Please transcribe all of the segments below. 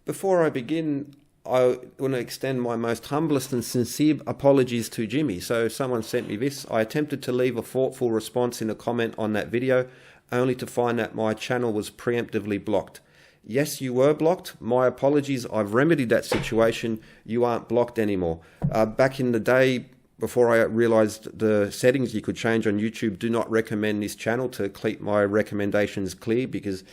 Before I begin, I want to extend my most humblest and sincere apologies to Jimmy. So someone sent me this. I attempted to leave a thoughtful response in a comment on that video, only to find that my channel was preemptively blocked. Yes, you were blocked. My apologies. I've remedied that situation. You aren't blocked anymore. Back in the day, before I realized the settings you could change on YouTube, do not recommend this channel to keep my recommendations clear, because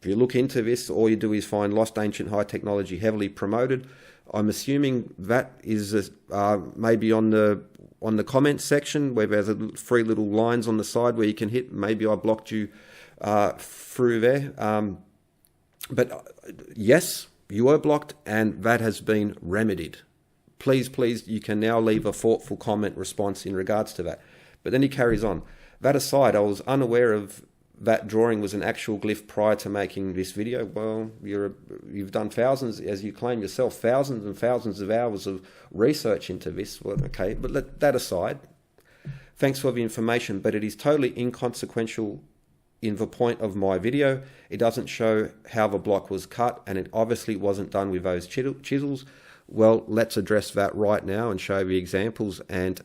if you look into this, all you do is find lost ancient high technology heavily promoted. I'm assuming that is maybe on the comments section where there's 3 little lines on the side where you can hit. Maybe I blocked you through there. But yes, you were blocked, and that has been remedied. Please, you can now leave a thoughtful comment response in regards to that. But then he carries on. That aside, I was unaware of that drawing was an actual glyph prior to making this video. Well, you've done thousands, as you claim yourself, thousands and thousands of hours of research into this. Well, okay, but let that aside. Thanks for the information, but it is totally inconsequential in the point of my video. It doesn't show how the block was cut, and it obviously wasn't done with those chisels. Well, let's address that right now and show the examples and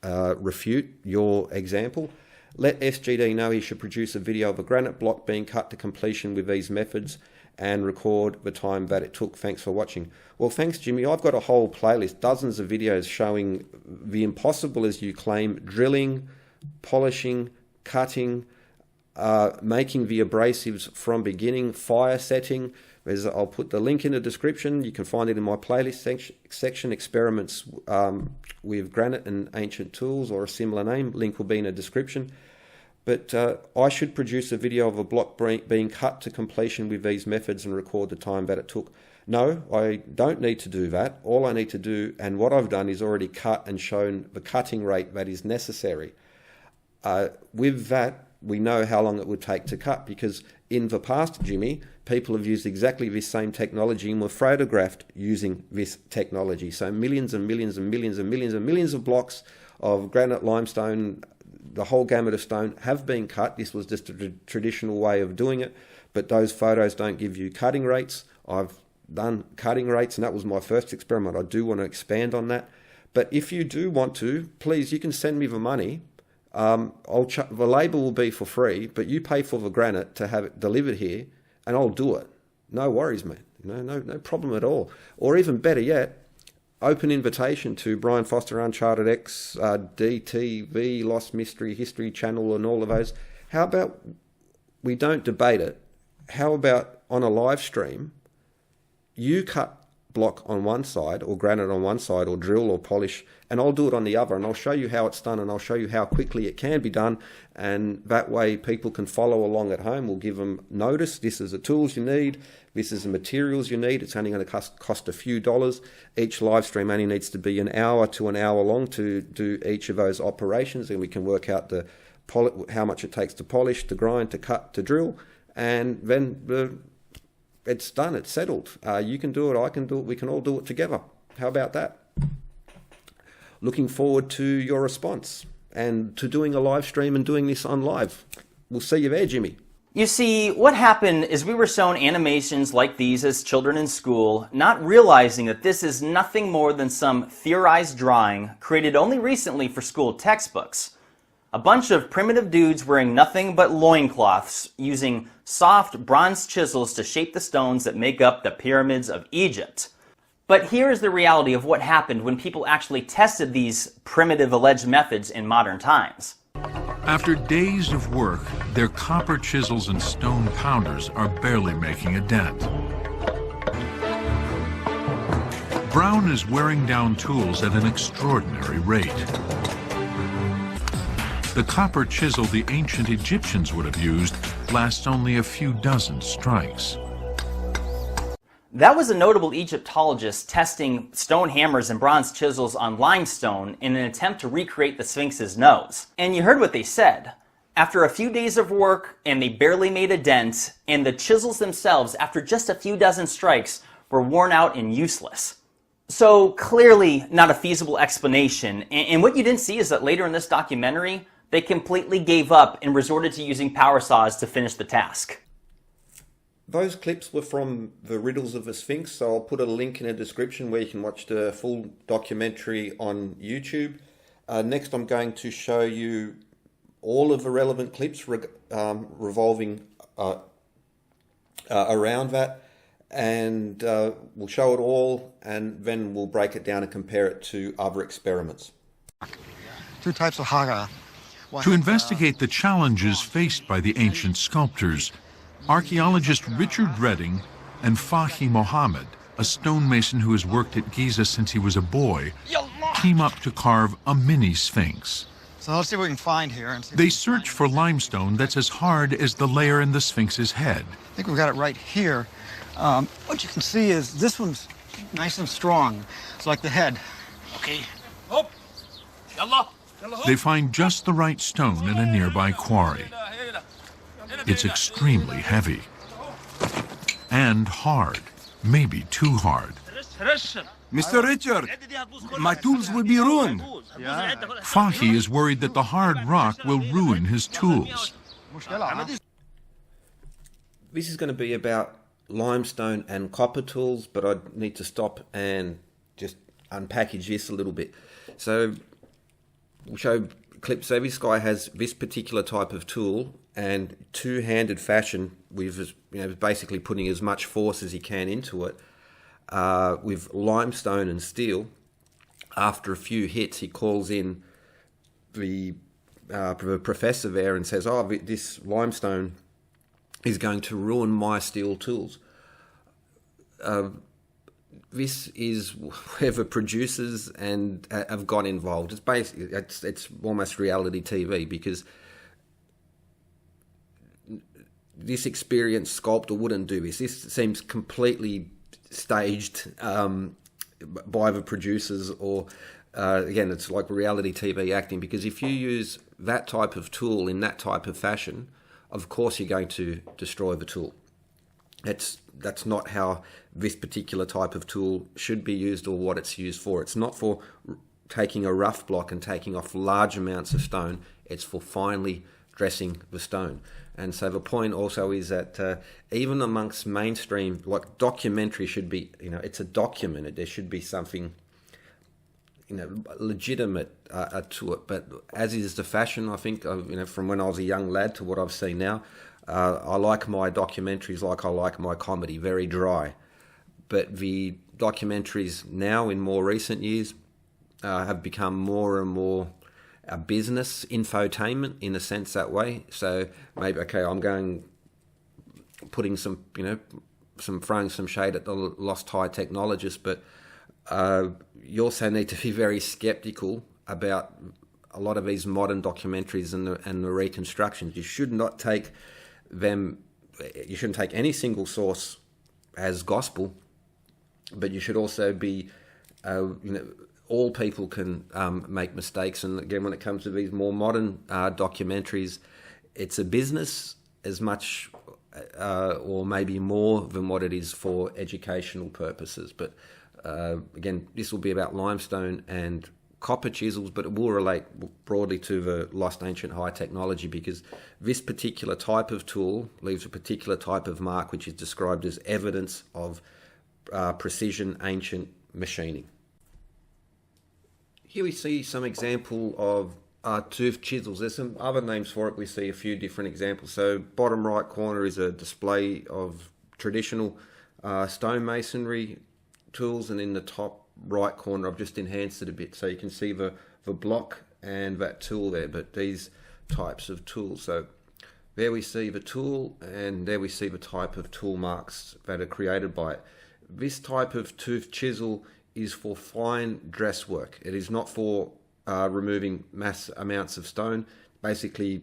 refute your example. Let SGD know he should produce a video of a granite block being cut to completion with these methods and record the time that it took. Thanks for watching. Well, thanks, Jimmy. I've got a whole playlist, dozens of videos showing the impossible, as you claim, drilling, polishing, cutting, making the abrasives from beginning, fire setting. I'll put the link in the description. You can find it in my playlist section, experiments with granite and ancient tools, or a similar name. Link will be in the description. But I should produce a video of a block being cut to completion with these methods and record the time that it took. No, I don't need to do that. All I need to do, and what I've done, is already cut and shown the cutting rate that is necessary. With that, we know how long it would take to cut, because in the past, Jimmy, people have used exactly this same technology and were photographed using this technology. So millions and millions and millions and millions and millions of blocks of granite, limestone, the whole gamut of stone have been cut. This was just a traditional way of doing it, but those photos don't give you cutting rates. I've done cutting rates, and that was my first experiment. I do want to expand on that. But if you do want to, please, you can send me the money. The labour will be for free, but you pay for the granite to have it delivered here, and I'll do it. No worries, man. No problem at all. Or even better yet, open invitation to Brian Foster, Uncharted X, DTV, Lost Mystery History Channel, and all of those. How about we don't debate it? How about on a live stream, you cut block on one side, or granite on one side, or drill or polish, and I'll do it on the other, and I'll show you how it's done, and I'll show you how quickly it can be done, and that way people can follow along at home. We'll give them notice. This is the tools you need. This is the materials you need. It's only going to cost a few dollars. Each live stream only needs to be an hour to an hour long to do each of those operations, and we can work out how much it takes to polish, to grind, to cut, to drill, and then it's done. It's settled. You can do it. I can do it. We can all do it together. How about that? Looking forward to your response and to doing a live stream and doing this on live. We'll see you there, Jimmy. You see, what happened is we were shown animations like these as children in school, not realizing that this is nothing more than some theorized drawing created only recently for school textbooks. A bunch of primitive dudes wearing nothing but loincloths, using soft bronze chisels to shape the stones that make up the pyramids of Egypt. But here is the reality of what happened when people actually tested these primitive alleged methods in modern times. After days of work, their copper chisels and stone pounders are barely making a dent. Brown is wearing down tools at an extraordinary rate. The copper chisel the ancient Egyptians would have used lasts only a few dozen strikes. That was a notable Egyptologist testing stone hammers and bronze chisels on limestone in an attempt to recreate the Sphinx's nose. And you heard what they said. After a few days of work, and they barely made a dent, and the chisels themselves, after just a few dozen strikes, were worn out and useless. So clearly not a feasible explanation. And what you didn't see is that later in this documentary, they completely gave up and resorted to using power saws to finish the task. Those clips were from the Riddles of the Sphinx, so I'll put a link in the description where you can watch the full documentary on YouTube. Next, I'm going to show you all of the relevant clips revolving around that, and we'll show it all, and then we'll break it down and compare it to other experiments. Two types of haga. To investigate the challenges faced by the ancient sculptors, archaeologist Richard Redding and Fahi Mohammed, a stonemason who has worked at Giza since he was a boy, team up to carve a mini sphinx. So let's see what we can find here. They search for limestone that's as hard as the layer in the sphinx's head. I think we've got it right here. What you can see is this one's nice and strong. It's like the head. Okay. Hop. Yalla. They find just the right stone in a nearby quarry. It's extremely heavy and hard, maybe too hard. Mr. Richard, my tools will be ruined. Fahi is worried that the hard rock will ruin his tools. This is going to be about limestone and copper tools, but I need to stop and just unpackage this a little bit. So we'll show clips. So this guy has this particular type of tool, and two-handed fashion with, basically putting as much force as he can into it. With limestone and steel, after a few hits, he calls in the professor there and says, "Oh, this limestone is going to ruin my steel tools." This is where the producers and have got involved. It's basically it's almost reality TV, because this experienced sculptor wouldn't do this. This seems completely staged by the producers, or again, it's like reality TV acting, because if you use that type of tool in that type of fashion, of course you're going to destroy the tool. That's not how this particular type of tool should be used, or what it's used for. It's not for taking a rough block and taking off large amounts of stone. It's for finely dressing the stone. And so the point also is that even amongst mainstream, like documentary should be, it's a document. There should be something, legitimate to it. But as is the fashion, I think, from when I was a young lad to what I've seen now, I like my documentaries like I like my comedy, very dry. But the documentaries now, in more recent years, have become more and more a business infotainment, in a sense, that way. So maybe, okay, I'm putting some, throwing some shade at the lost high technologists, but you also need to be very skeptical about a lot of these modern documentaries and the reconstructions. You should not take them, you shouldn't take any single source as gospel, but you should also be, all people can make mistakes. And again, when it comes to these more modern documentaries, it's a business as much or maybe more than what it is for educational purposes. But again, this will be about limestone and copper chisels, but it will relate broadly to the lost ancient high technology, because this particular type of tool leaves a particular type of mark, which is described as evidence of precision ancient machining. Here we see some example of toothed chisels. There's some other names for it. We see a few different examples. So bottom right corner is a display of traditional stonemasonry tools, and in the top right corner I've just enhanced it a bit so you can see the block and that tool there, but these types of tools. So there we see the tool, and there we see the type of tool marks that are created by it. This type of toothed chisel is for fine dress work. It is not for removing mass amounts of stone. Basically,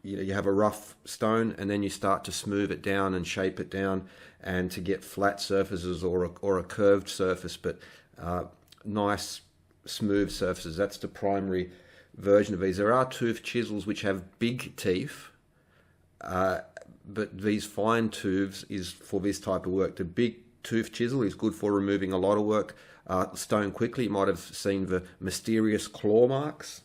you have a rough stone, and then you start to smooth it down and shape it down, and to get flat surfaces or a curved surface, but nice smooth surfaces. That's the primary version of these. There are toothed chisels which have big teeth, but these fine tooths is for this type of work. The big tooth chisel is good for removing a lot of work, stone quickly. You might have seen the mysterious claw marks,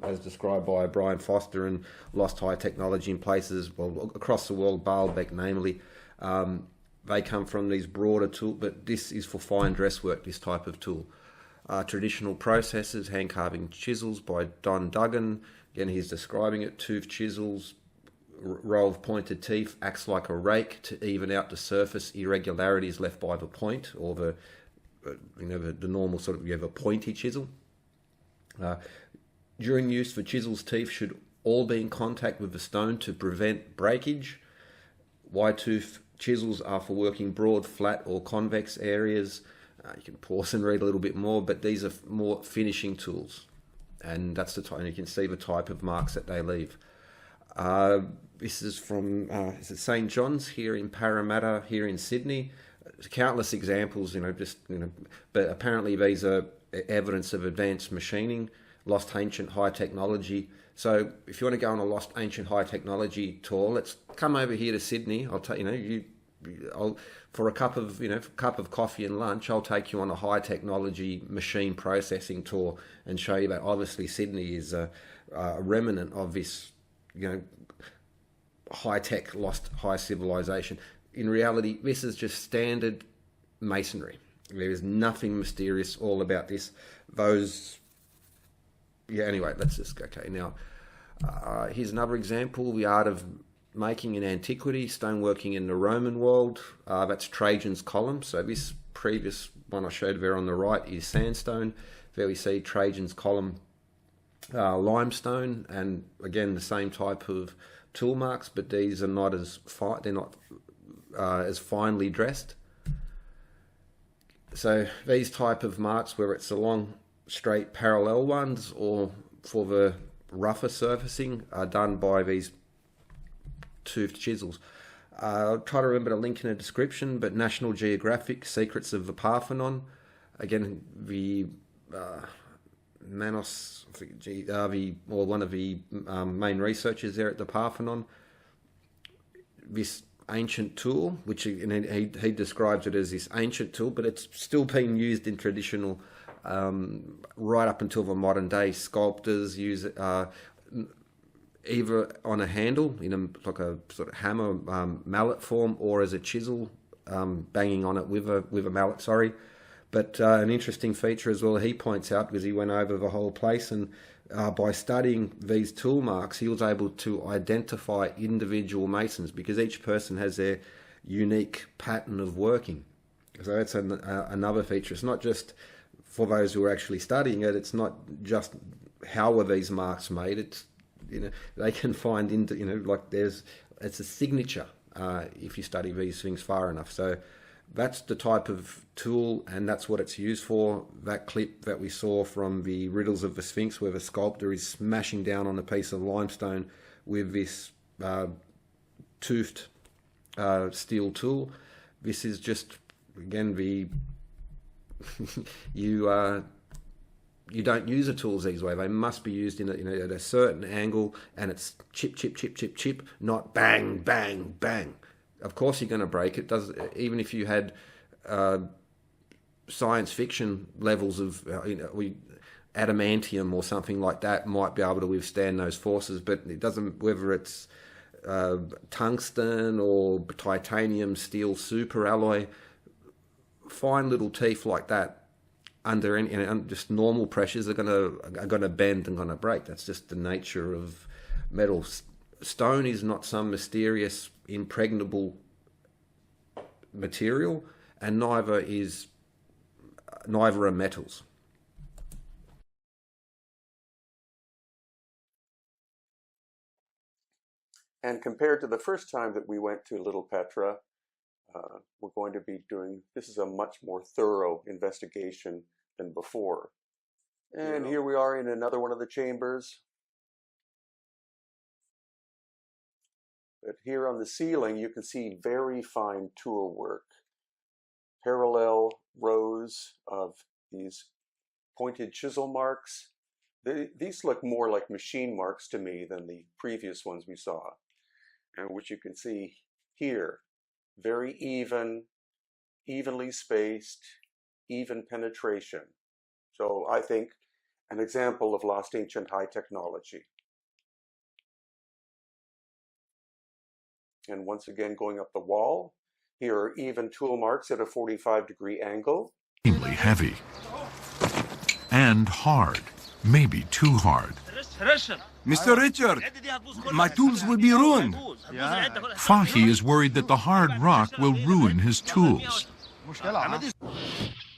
as described by Brian Foster and Lost High Technology in places, well, across the world, Baalbek namely. They come from these broader tools, but this is for fine dress work, this type of tool. Traditional processes, hand carving chisels by Don Duggan. Again, he's describing it. Toothed chisels, row of pointed teeth, acts like a rake to even out the surface irregularities left by the point, or the normal sort of, you have a pointy chisel. During use, the chisel's teeth should all be in contact with the stone to prevent breakage. Wide tooth chisels are for working broad, flat or convex areas. You can pause and read a little bit more, but these are more finishing tools. And that's the type, and you can see the type of marks that they leave. This is from is it St. John's here in Parramatta, here in Sydney. Countless examples, but apparently these are evidence of advanced machining, lost ancient high technology. So if you want to go on a lost ancient high technology tour, let's come over here to Sydney. I'll take for a cup of coffee and lunch, I'll take you on a high technology machine processing tour and show you that obviously Sydney is a remnant of this, high tech, lost high civilization. In reality, this is just standard masonry. There is nothing mysterious all about this. Anyway, let's just, okay, now, here's another example, the art of making in antiquity, stoneworking in the Roman world. That's Trajan's column. So this previous one I showed there on the right is sandstone. There we see Trajan's column, limestone, and again the same type of tool marks, but these are not as fine. They're not as finely dressed. So these type of marks, whether it's the long, straight, parallel ones or for the rougher surfacing, are done by these toothed chisels. I'll try to remember to link in the description, but National Geographic, Secrets of the Parthenon. Again, the Manos, one of the main researchers there at the Parthenon. This ancient tool, which he describes it as this ancient tool, but it's still being used in traditional, right up until the modern day. Sculptors use it either on a handle, like a sort of hammer mallet form, or as a chisel, banging on it with a mallet, sorry. But an interesting feature as well, he points out, because he went over the whole place, and by studying these tool marks, he was able to identify individual masons, because each person has their unique pattern of working. So that's another feature. It's not just for those who are actually studying it, it's not just how were these marks made, it's, they can find it's a signature if you study these things far enough. So that's the type of tool, and that's what it's used for. That clip that we saw from the Riddles of the Sphinx, where the sculptor is smashing down on a piece of limestone with this toothed steel tool. This is just, again, you don't use the tools these way. They must be used at a certain angle, and it's chip, chip, chip, chip, chip, not bang, bang, bang. Of course you're going to break it. Even if you had science fiction levels of adamantium or something like that, might be able to withstand those forces, but it doesn't, whether it's tungsten or titanium steel super alloy, fine little teeth like that, under any just normal pressures are going to bend and going to break. That's just the nature of metal. Stone is not some mysterious, impregnable material, and neither are metals. And compared to the first time that we went to Little Petra, we're going to be doing, this is a much more thorough investigation than before. And here we are in another one of the chambers. But here on the ceiling, you can see very fine tool work. Parallel rows of these pointed chisel marks. These look more like machine marks to me than the previous ones we saw, and which you can see here. Very evenly spaced, even penetration. So I think an example of lost ancient high technology. And once again, going up the wall, Here are even tool marks at a 45-degree angle. Extremely heavy. And hard. Maybe too hard. Mr. Richard, my tools will be ruined. Fahy is worried that the hard rock will ruin his tools.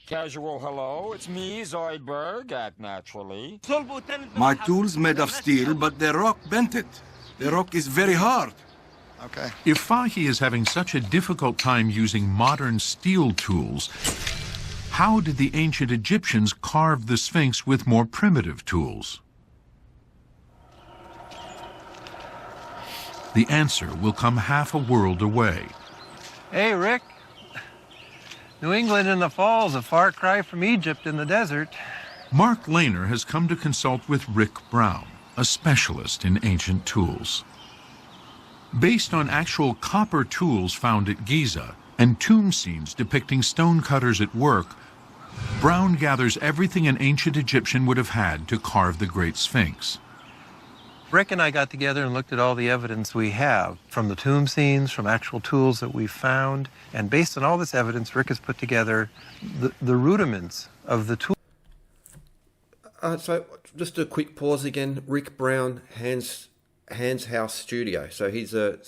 Casual hello, it's me, Zoidberg, act naturally. My tools made of steel, but the rock bent it. The rock is very hard. Okay. If Fahy is having such a difficult time using modern steel tools, how did the ancient Egyptians carve the Sphinx with more primitive tools? The answer will come half a world away. Hey, Rick. New England in the fall's a far cry from Egypt in the desert. Mark Lehner has come to consult with Rick Brown, a specialist in ancient tools. Based on actual copper tools found at Giza and tomb scenes depicting stonecutters at work, Brown gathers everything an ancient Egyptian would have had to carve the Great Sphinx. Rick and I got together and looked at all the evidence we have from the tomb scenes, from actual tools that we found, and based on all this evidence, Rick has put together the rudiments of the tool. So just a quick pause again. Rick Brown, Hans House Studio. So he's a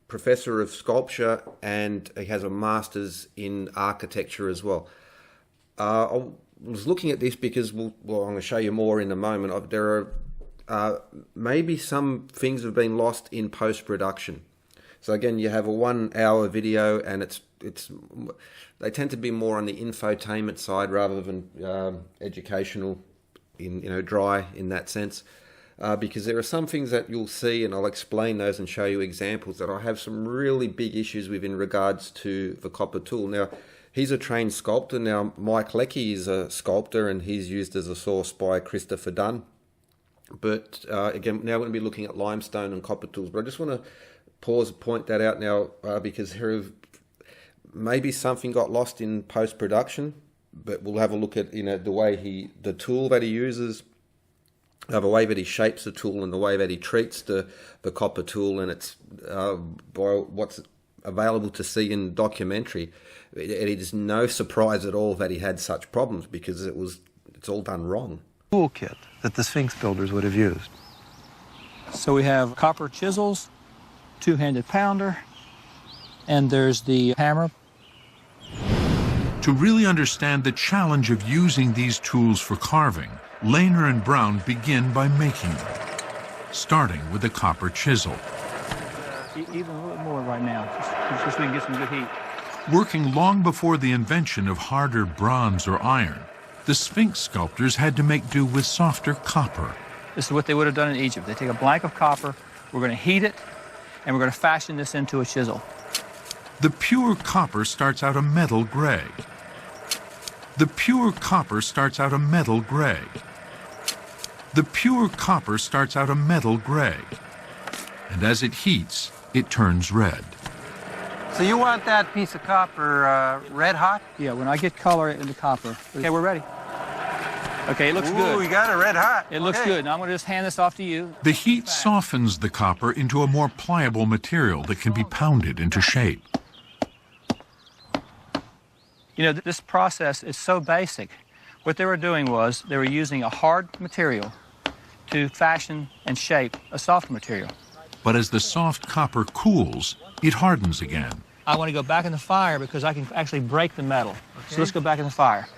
professor of sculpture and he has a master's in architecture as well. I was looking at this because, I'm going to show you more in a moment. There are maybe some things have been lost in post-production. So again, you have a 1 hour video and they tend to be more on the infotainment side rather than educational, dry in that sense. Because there are some things that you'll see, and I'll explain those and show you examples that I have some really big issues with in regards to the copper tool. Now, he's a trained sculptor. Now, Mike Leckie is a sculptor and he's used as a source by Christopher Dunn. But again, now we're going to be looking at limestone and copper tools. But I just want to point that out now because here maybe something got lost in post-production, but we'll have a look at the tool that he uses, the way that he shapes the tool and the way that he treats the copper tool, and it's by what's available to see in documentary. It is no surprise at all that he had such problems because it's all done wrong. Toolkit that the Sphinx builders would have used. So we have copper chisels, two-handed pounder, and there's the hammer. To really understand the challenge of using these tools for carving, Lehner and Brown begin by making them, starting with the copper chisel. Even a little more right now, just so we can get some good heat. Working long before the invention of harder bronze or iron, the Sphinx sculptors had to make do with softer copper. This is what they would have done in Egypt. They take a blank of copper, we're going to heat it, and we're going to fashion this into a chisel. The pure copper starts out a metal gray. The pure copper starts out a metal gray. The pure copper starts out a metal gray. And as it heats, it turns red. So you want that piece of copper red hot? Yeah, when I get color in the copper. Okay, we're ready. Okay, it looks good. Ooh, we got it red hot. It looks good. Now I'm going to just hand this off to you. The heat softens the copper into a more pliable material that can be pounded into shape. This process is so basic. What they were doing was they were using a hard material to fashion and shape a soft material. But as the soft copper cools, it hardens again. I want to go back in the fire because I can actually break the metal. Okay. So let's go back in the fire.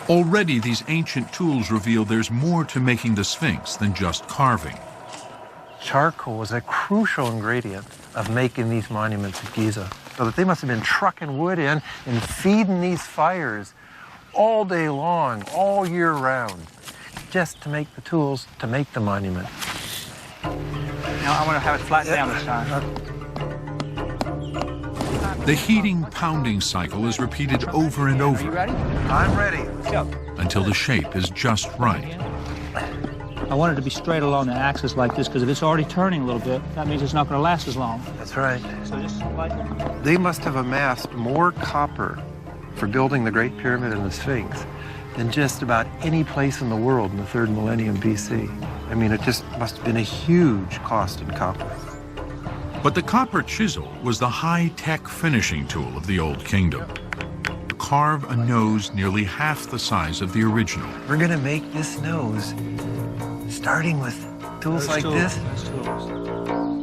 Already these ancient tools reveal there's more to making the Sphinx than just carving. Charcoal was a crucial ingredient of making these monuments at Giza. So that they must have been trucking wood in and feeding these fires all day long, all year round, just to make the tools to make the monument. Now I want to have it flat down this time. The heating pounding cycle is repeated over and over. Are you ready? I'm ready. Let's go. Until the shape is just right. I want it to be straight along the axis like this because if it's already turning a little bit, that means it's not going to last as long. That's right. So just like... They must have amassed more copper for building the Great Pyramid and the Sphinx than just about any place in the world in the 3rd millennium BC. I mean, it just must have been a huge cost in copper. But the copper chisel was the high-tech finishing tool of the Old Kingdom. Carve a nose nearly half the size of the original. We're gonna make this nose starting with tools like this.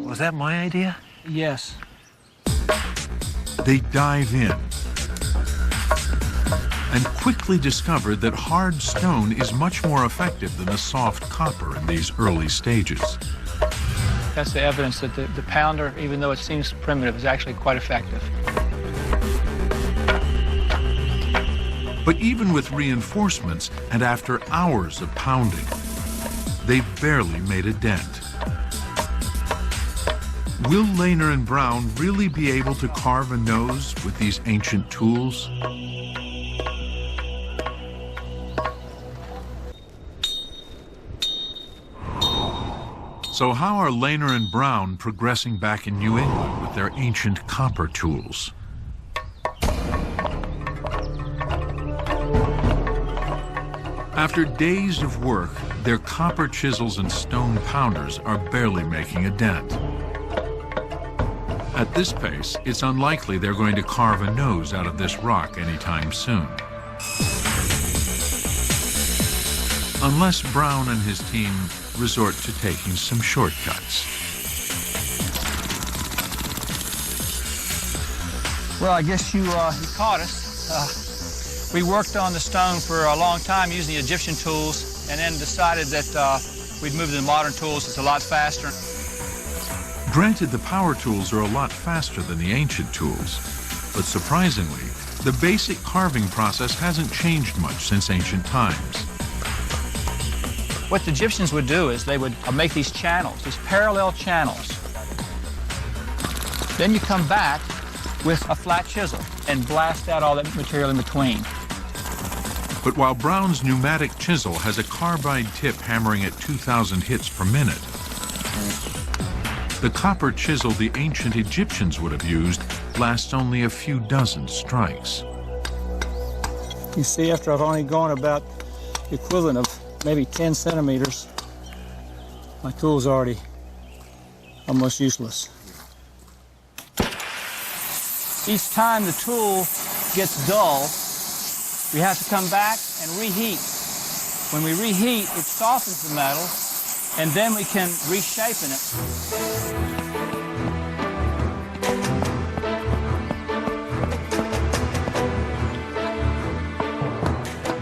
Was that my idea? Yes. They dive in and quickly discovered that hard stone is much more effective than the soft copper in these early stages. That's the evidence that the pounder, even though it seems primitive, is actually quite effective. But even with reinforcements and after hours of pounding, they barely made a dent. Will Lehner and Brown really be able to carve a nose with these ancient tools? So how are Lehner and Brown progressing back in New England with their ancient copper tools? After days of work, their copper chisels and stone pounders are barely making a dent. At this pace, it's unlikely they're going to carve a nose out of this rock anytime soon. Unless Brown and his team resort to taking some shortcuts. Well, I guess you caught us. We worked on the stone for a long time using Egyptian tools, and then decided that we'd move to the modern tools. It's a lot faster. Granted, the power tools are a lot faster than the ancient tools, but surprisingly, the basic carving process hasn't changed much since ancient times. What the Egyptians would do is they would make these channels, these parallel channels. Then you come back with a flat chisel and blast out all that material in between. But while Brown's pneumatic chisel has a carbide tip hammering at 2,000 hits per minute, the copper chisel the ancient Egyptians would have used lasts only a few dozen strikes. You see, after I've only gone about the equivalent of maybe 10 centimeters, my tool's already almost useless. Each time the tool gets dull, we have to come back and reheat. When we reheat, it softens the metal, and then we can reshape it.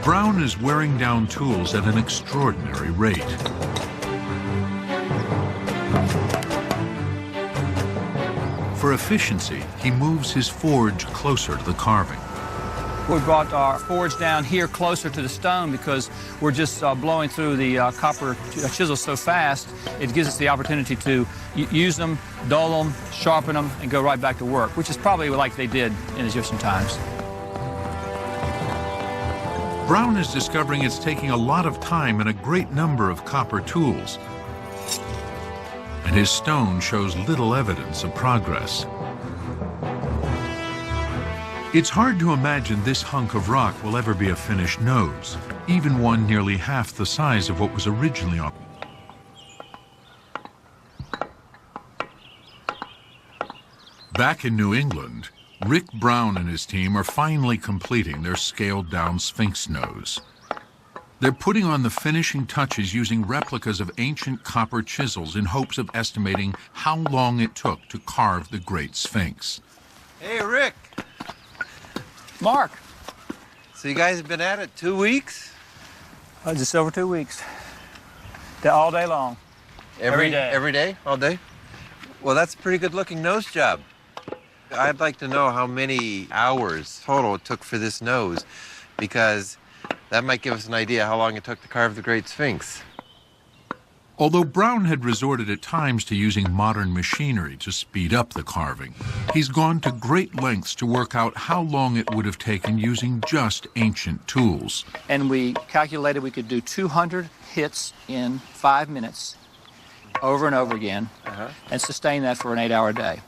Brown is wearing down tools at an extraordinary rate. For efficiency, he moves his forge closer to the carving. We brought our forge down here closer to the stone because we're just blowing through the copper chisels so fast, it gives us the opportunity to use them, dull them, sharpen them, and go right back to work, which is probably like they did in Egyptian times. Brown is discovering it's taking a lot of time and a great number of copper tools. And his stone shows little evidence of progress. It's hard to imagine this hunk of rock will ever be a finished nose, even one nearly half the size of what was originally on. Back in New England, Rick Brown and his team are finally completing their scaled-down Sphinx nose. They're putting on the finishing touches using replicas of ancient copper chisels in hopes of estimating how long it took to carve the Great Sphinx. Hey, Rick. Mark. So you guys have been at it 2 weeks? Just over 2 weeks. All day long. Every day. Every day? All day? Well, that's a pretty good-looking nose job. I'd like to know how many hours total it took for this nose, because that might give us an idea how long it took to carve the Great Sphinx. Although Brown had resorted at times to using modern machinery to speed up the carving, he's gone to great lengths to work out how long it would have taken using just ancient tools. And we calculated we could do 200 hits in 5 minutes, over and over again, and sustain that for an 8-hour day.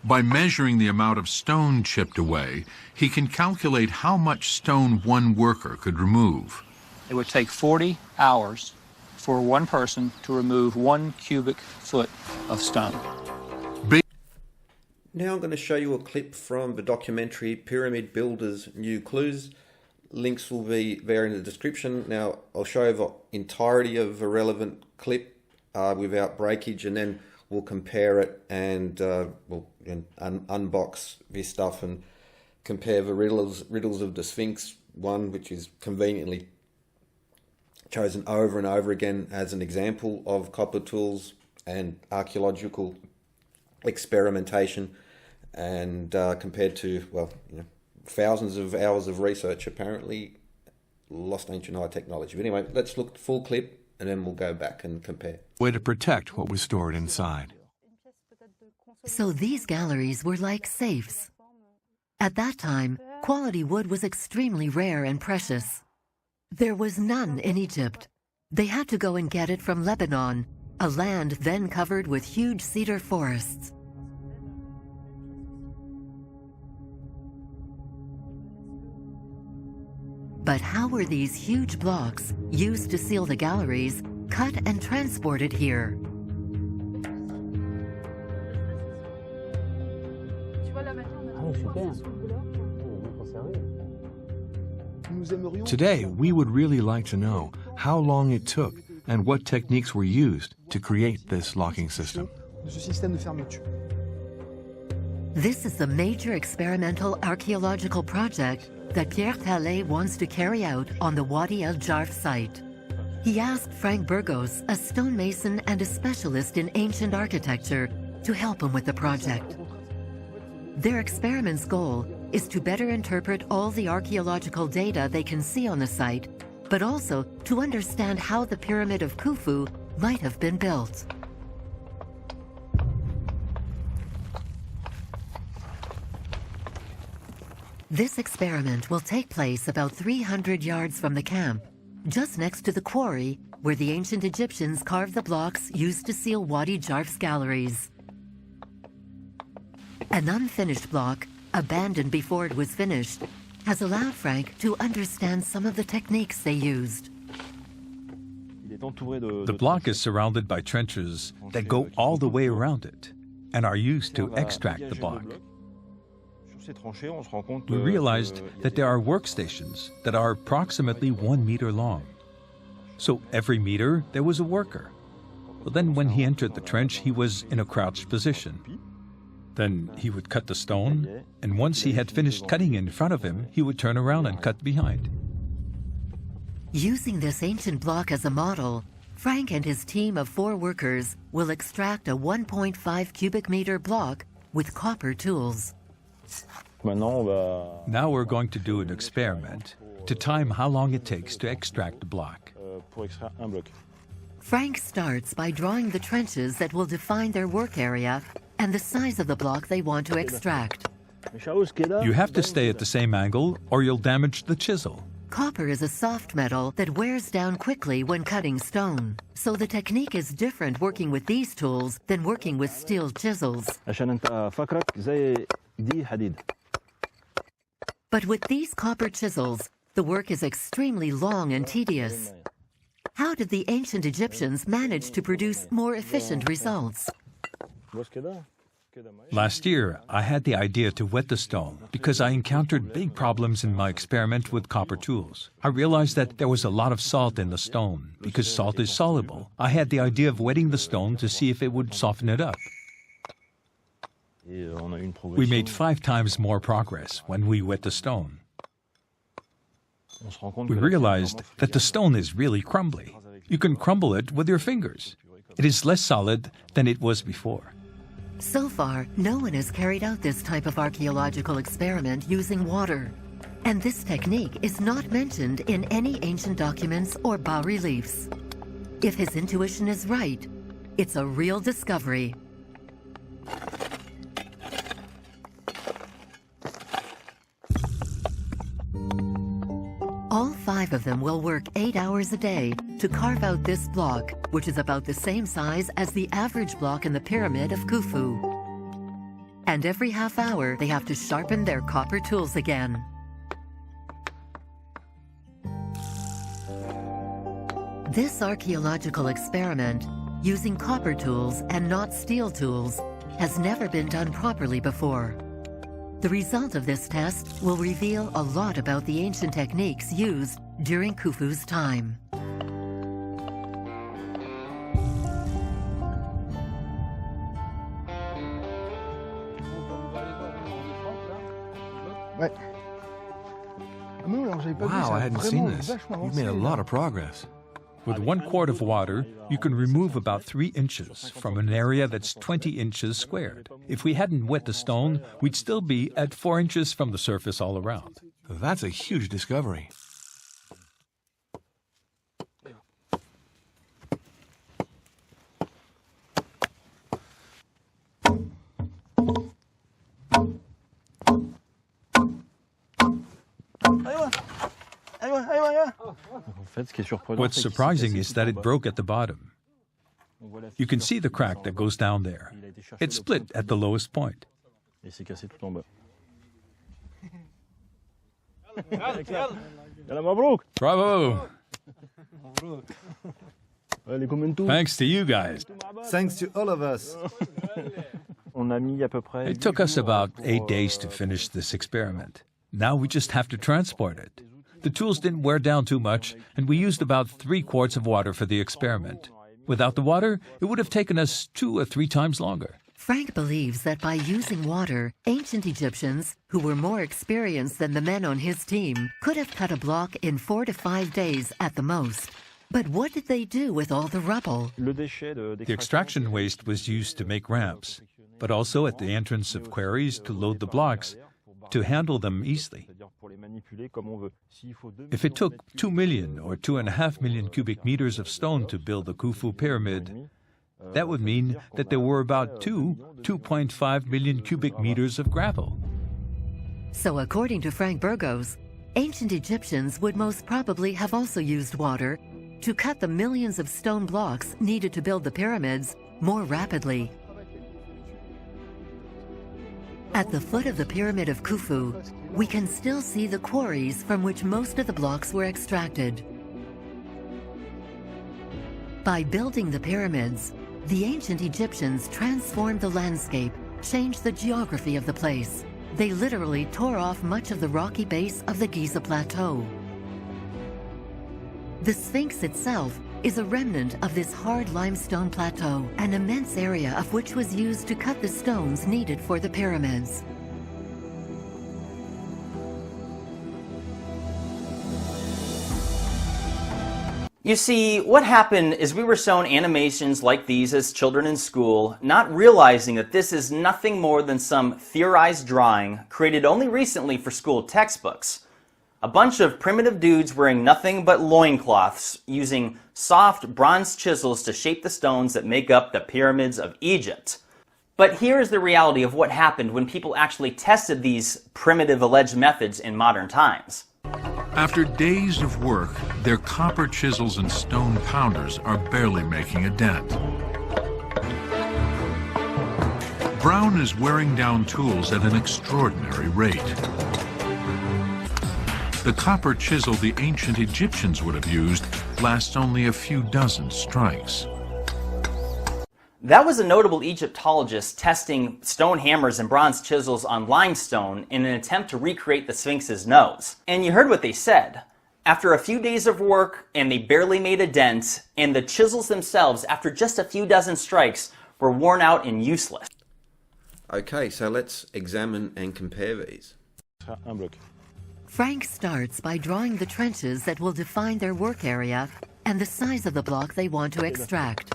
By measuring the amount of stone chipped away, he can calculate how much stone one worker could remove. It would take 40 hours for one person to remove 1 cubic foot of stone. Now I'm going to show you a clip from the documentary Pyramid Builders New Clues. Links will be there in the description. Now I'll show you the entirety of the relevant clip without breakage, and then we'll compare it and unbox this stuff and compare the riddles of the Sphinx one, which is conveniently chosen over and over again as an example of copper tools and archaeological experimentation, and compared to, well, thousands of hours of research, apparently lost ancient high technology. But anyway, let's look at the full clip and then we'll go back and compare. Way to protect what was stored inside. So these galleries were like safes. At that time, quality wood was extremely rare and precious. There was none in Egypt. They had to go and get it from Lebanon, a land then covered with huge cedar forests. But how were these huge blocks, used to seal the galleries, cut and transported here? Today, we would really like to know how long it took and what techniques were used to create this locking system. This is the major experimental archaeological project that Pierre Tallet wants to carry out on the Wadi El Jarf site. He asked Frank Burgos, a stonemason and a specialist in ancient architecture, to help him with the project. Their experiment's goal is to better interpret all the archaeological data they can see on the site, but also to understand how the Pyramid of Khufu might have been built. This experiment will take place about 300 yards from the camp, just next to the quarry where the ancient Egyptians carved the blocks used to seal Wadi Jarf's galleries. An unfinished block, abandoned before it was finished, has allowed Frank to understand some of the techniques they used. The block is surrounded by trenches that go all the way around it and are used to extract the block. We realized that there are workstations that are approximately 1 meter long. So every meter there was a worker. But then when he entered the trench, he was in a crouched position. Then he would cut the stone, and once he had finished cutting in front of him, he would turn around and cut behind. Using this ancient block as a model, Frank and his team of 4 workers will extract a 1.5 cubic meter block with copper tools. Now we're going to do an experiment to time how long it takes to extract the block. Frank starts by drawing the trenches that will define their work area and the size of the block they want to extract. You have to stay at the same angle or you'll damage the chisel. Copper is a soft metal that wears down quickly when cutting stone, so the technique is different working with these tools than working with steel chisels. But with these copper chisels, the work is extremely long and tedious. How did the ancient Egyptians manage to produce more efficient results? Last year, I had the idea to wet the stone because I encountered big problems in my experiment with copper tools. I realized that there was a lot of salt in the stone. Because salt is soluble, I had the idea of wetting the stone to see if it would soften it up. We made 5 times more progress when we wet the stone. We realized that the stone is really crumbly. You can crumble it with your fingers. It is less solid than it was before. So far, no one has carried out this type of archaeological experiment using water. And this technique is not mentioned in any ancient documents or bas-reliefs. If his intuition is right, it's a real discovery. All 5 of them will work 8 hours a day to carve out this block, which is about the same size as the average block in the Pyramid of Khufu. And every half hour, they have to sharpen their copper tools again. This archaeological experiment, using copper tools and not steel tools, has never been done properly before. The result of this test will reveal a lot about the ancient techniques used during Khufu's time. Wow, I hadn't seen this. You've made a lot of progress. With 1 quart of water, you can remove about 3 inches from an area that's 20 inches squared. If we hadn't wet the stone, we'd still be at 4 inches from the surface all around. That's a huge discovery. What's surprising is that it broke at the bottom. You can see the crack that goes down there. It split at the lowest point. Bravo! Thanks to you guys. Thanks to all of us. It took us about 8 days to finish this experiment. Now we just have to transport it. The tools didn't wear down too much, and we used about 3 quarts of water for the experiment. Without the water, it would have taken us 2 or 3 times longer. Frank believes that by using water, ancient Egyptians, who were more experienced than the men on his team, could have cut a block in 4 to 5 days at the most. But what did they do with all the rubble? The extraction waste was used to make ramps, but also at the entrance of quarries to load the blocks, to handle them easily. If it took 2 million or 2.5 million cubic meters of stone to build the Khufu pyramid, that would mean that there were about 2.5 million cubic meters of gravel. So according to Frank Burgos, ancient Egyptians would most probably have also used water to cut the millions of stone blocks needed to build the pyramids more rapidly. At the foot of the Pyramid of Khufu, we can still see the quarries from which most of the blocks were extracted. By building the pyramids, the ancient Egyptians transformed the landscape, changed the geography of the place. They literally tore off much of the rocky base of the Giza Plateau. The Sphinx itself is a remnant of this hard limestone plateau, an immense area of which was used to cut the stones needed for the pyramids. You see, what happened is we were shown animations like these as children in school, not realizing that this is nothing more than some theorized drawing created only recently for school textbooks. A bunch of primitive dudes wearing nothing but loincloths, using soft bronze chisels to shape the stones that make up the pyramids of Egypt. But here's the reality of what happened when people actually tested these primitive alleged methods in modern times. After days of work, their copper chisels and stone pounders are barely making a dent. Brown is wearing down tools at an extraordinary rate. The copper chisel the ancient Egyptians would have used lasts only a few dozen strikes. That was a notable Egyptologist testing stone hammers and bronze chisels on limestone in an attempt to recreate the Sphinx's nose. And you heard what they said. After a few days of work, and they barely made a dent, and the chisels themselves, after just a few dozen strikes, were worn out and useless. Okay, so let's examine and compare these. Frank starts by drawing the trenches that will define their work area and the size of the block they want to extract.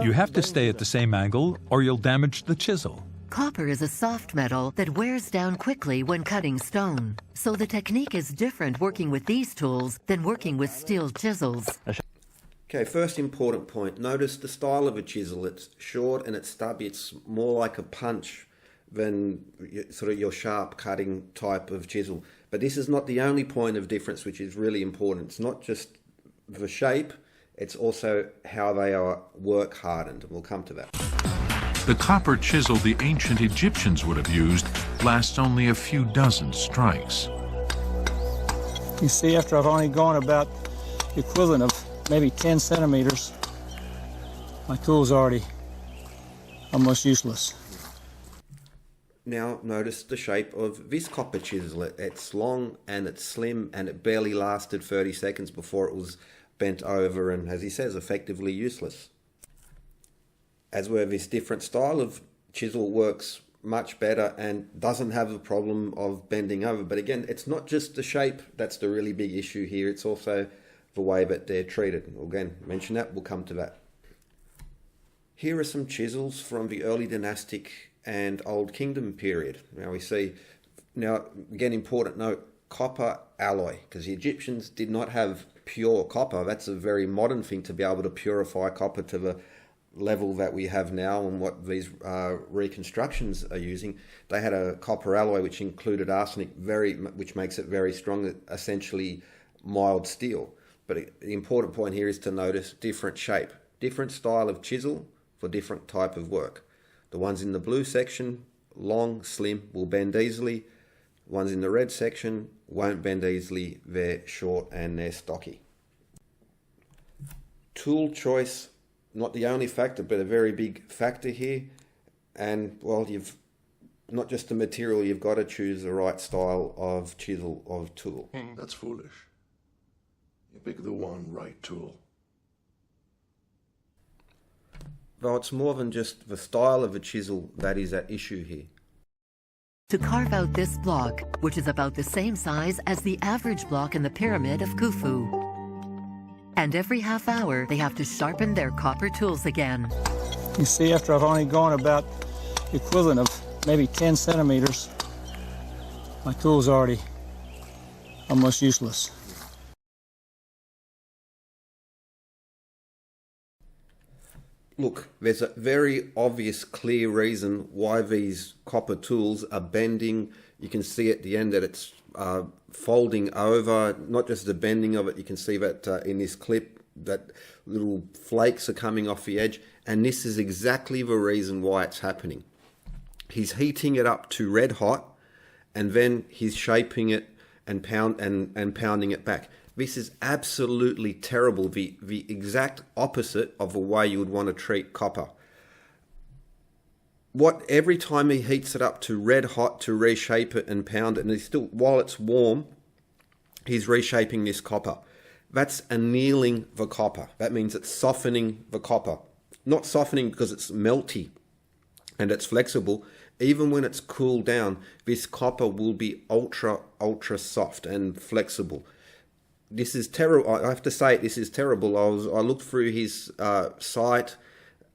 You have to stay at the same angle or you'll damage the chisel. Copper is a soft metal that wears down quickly when cutting stone, so the technique is different working with these tools than working with steel chisels. Okay, first important point. Notice the style of a chisel. It's short and it's stubby. It's more like a punch than sort of your sharp cutting type of chisel. But this is not the only point of difference, which is really important. It's not just the shape, it's also how they are work hardened, and we'll come to that. The copper chisel the ancient Egyptians would have used lasts only a few dozen strikes. You see, after I've only gone about the equivalent of maybe 10 centimeters, my tool's already almost useless. Now notice the shape of this copper chisel. It's long and it's slim and it barely lasted 30 seconds before it was bent over and, as he says, effectively useless. As where this different style of chisel works much better and doesn't have the problem of bending over. But again, it's not just the shape that's the really big issue here, it's also the way that they're treated. Again, mention that, we'll come to that. Here are some chisels from the early dynastic and Old Kingdom period. Now we see, now again, important note, copper alloy, because the Egyptians did not have pure copper. That's a very modern thing to be able to purify copper to the level that we have now and what these reconstructions are using. They had a copper alloy which included arsenic, which makes it very strong, essentially mild steel. But the important point here is to notice different shape, different style of chisel for different type of work. The ones in the blue section, long, slim, will bend easily. Ones in the red section won't bend easily, they're short and they're stocky. Tool choice, not the only factor, but a very big factor here. And, well, you've not just the material, you've got to choose the right style of chisel, of tool. That's foolish. You pick the one right tool. Though it's more than just the style of a chisel that is at issue here. To carve out this block, which is about the same size as the average block in the pyramid of Khufu. And every half hour, they have to sharpen their copper tools again. You see, after I've only gone about the equivalent of maybe 10 centimeters, my tool's already almost useless. Look, there's a very obvious, clear reason why these copper tools are bending. You can see at the end that it's folding over, not just the bending of it. You can see that in this clip, that little flakes are coming off the edge. And this is exactly the reason why it's happening. He's heating it up to red hot, and then he's shaping it and pounding it back. This is absolutely terrible, the exact opposite of the way you would want to treat copper. Every time he heats it up to red hot to reshape it and pound it, and he's still, while it's warm, he's reshaping this copper. That's annealing the copper. That means it's softening the copper. Not softening because it's melty and it's flexible. Even when it's cooled down, this copper will be ultra soft and flexible. This is terrible. I have to say, this is terrible. I looked through his site.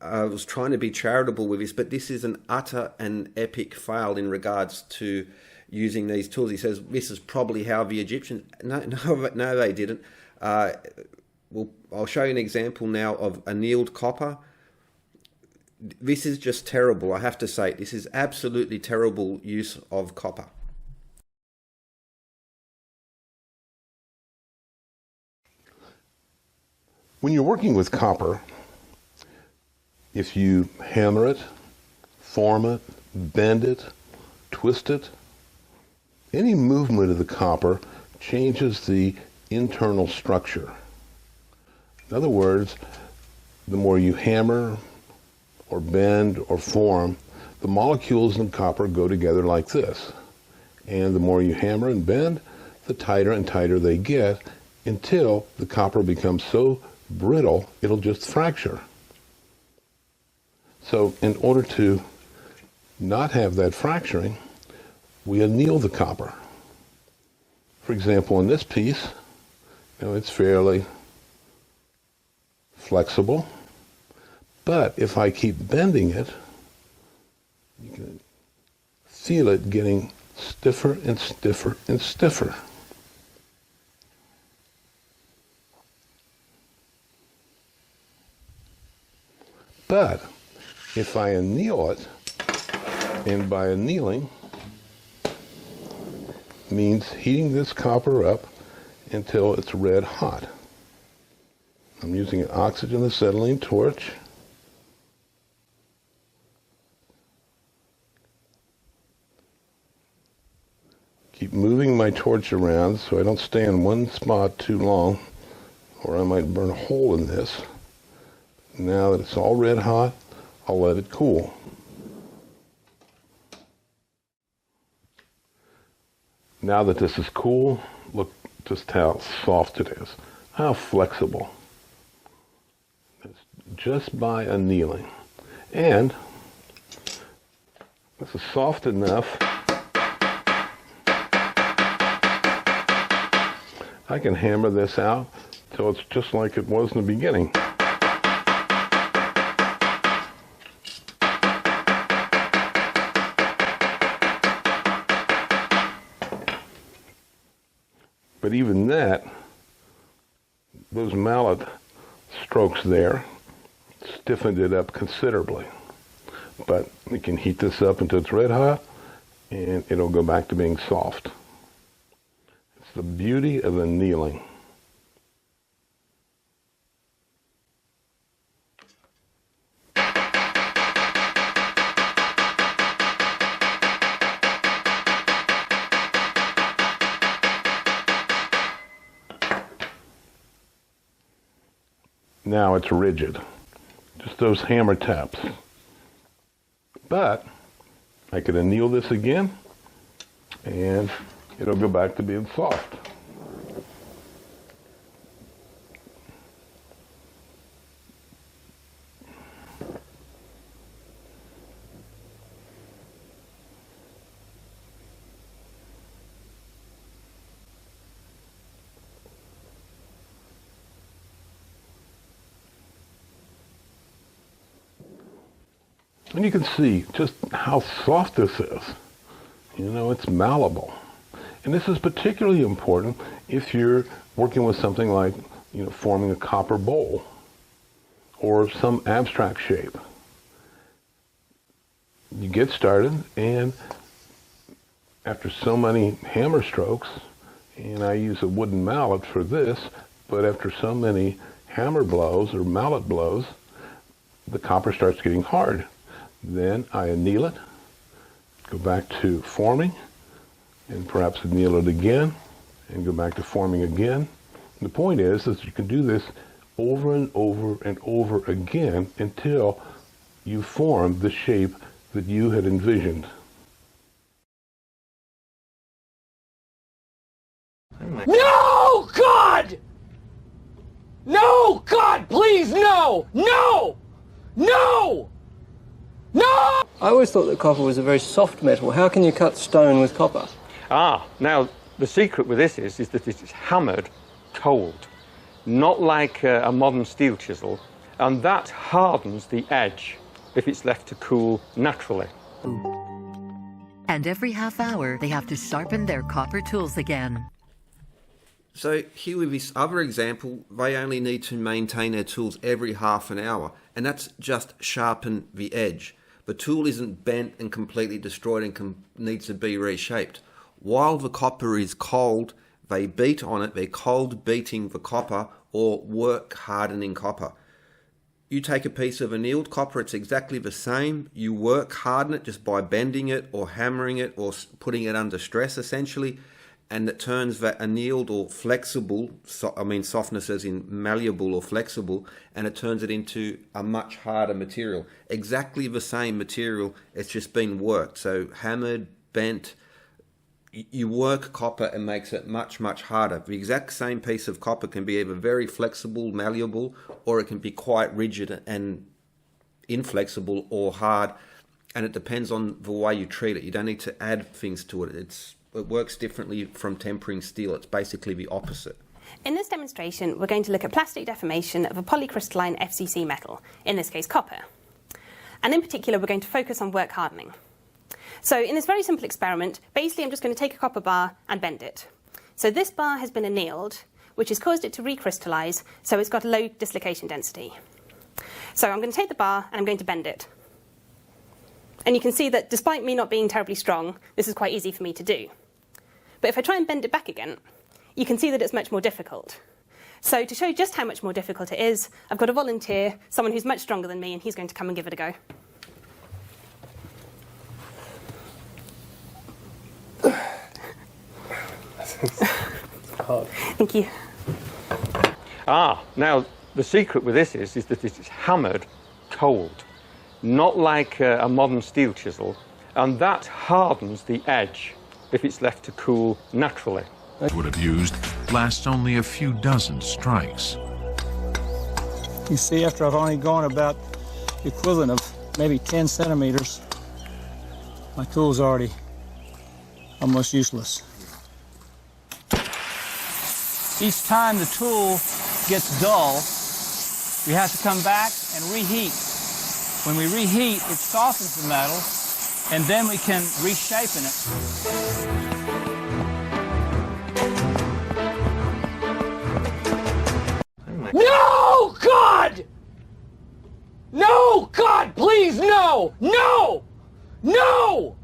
I was trying to be charitable with this, but this is an utter and epic fail in regards to using these tools. He says this is probably how the Egyptians. No, they didn't. I'll show you an example now of annealed copper. This is just terrible. I have to say, this is absolutely terrible use of copper. When you're working with copper, if you hammer it, form it, bend it, twist it, any movement of the copper changes the internal structure. In other words, the more you hammer or bend or form, the molecules in copper go together like this. And the more you hammer and bend, the tighter and tighter they get until the copper becomes so brittle, it'll just fracture. So in order to not have that fracturing, we anneal the copper. For example, in this piece, it's fairly flexible, but if I keep bending it, you can feel it getting stiffer and stiffer and stiffer. But if I anneal it, and by annealing means heating this copper up until it's red hot. I'm using an oxygen acetylene torch. Keep moving my torch around so I don't stay in one spot too long, or I might burn a hole in this. Now that it's all red hot, I'll let it cool. Now that this is cool, look just how soft it is, how flexible. It's just by annealing. And this is soft enough I can hammer this out till it's just like it was in the beginning. But even that, those mallet strokes there stiffened it up considerably. But you can heat this up until it's red hot and it'll go back to being soft. It's the beauty of annealing. Now it's rigid, just those hammer taps. But I could anneal this again and it'll go back to being soft. And you can see just how soft this is. You know, it's malleable. And this is particularly important if you're working with something like, you know, forming a copper bowl or some abstract shape. You get started, and after so many hammer strokes, and I use a wooden mallet for this, but after so many hammer blows or mallet blows, the copper starts getting hard. Then I anneal it, go back to forming, and perhaps anneal it again, and go back to forming again. The point is that you can do this over and over and over again until you form the shape that you had envisioned. No, God! No, God, please, no! No! No! No! I always thought that copper was a very soft metal. How can you cut stone with copper? Now the secret with this is that it is hammered cold, not like a modern steel chisel, and that hardens the edge if it's left to cool naturally. And every half hour, they have to sharpen their copper tools again. So here with this other example, they only need to maintain their tools every half an hour, and that's just sharpen the edge. The tool isn't bent and completely destroyed and needs to be reshaped. While the copper is cold, they beat on it. They're cold beating the copper or work hardening copper. You take a piece of annealed copper, it's exactly the same. You work harden it just by bending it or hammering it or putting it under stress essentially, and it turns that annealed or flexible, softness as in malleable or flexible, and it turns it into a much harder material. Exactly the same material, it's just been worked. So hammered, bent, you work copper and makes it much, much harder. The exact same piece of copper can be either very flexible, malleable, or it can be quite rigid and inflexible or hard, and it depends on the way you treat it. You don't need to add things to it. It works differently from tempering steel. It's basically the opposite. In this demonstration, we're going to look at plastic deformation of a polycrystalline FCC metal, in this case copper. And in particular, we're going to focus on work hardening. So in this very simple experiment, basically I'm just going to take a copper bar and bend it. So this bar has been annealed, which has caused it to recrystallize, so it's got a low dislocation density. So I'm going to take the bar and I'm going to bend it. And you can see that despite me not being terribly strong, this is quite easy for me to do. But if I try and bend it back again, you can see that it's much more difficult. So to show you just how much more difficult it is, I've got a volunteer, someone who's much stronger than me, and he's going to come and give it a go. Thank you. Now the secret with this is that it is hammered cold, not like a modern steel chisel, and that hardens the edge if it's left to cool naturally. Would have used lasts only a few dozen strikes. You see, after I've only gone about the equivalent of maybe 10 centimeters, my tool's already almost useless. Each time the tool gets dull, we have to come back and reheat. When we reheat, it softens the metal, and then we can reshape in it. No, God! No, God, please, no! No! No!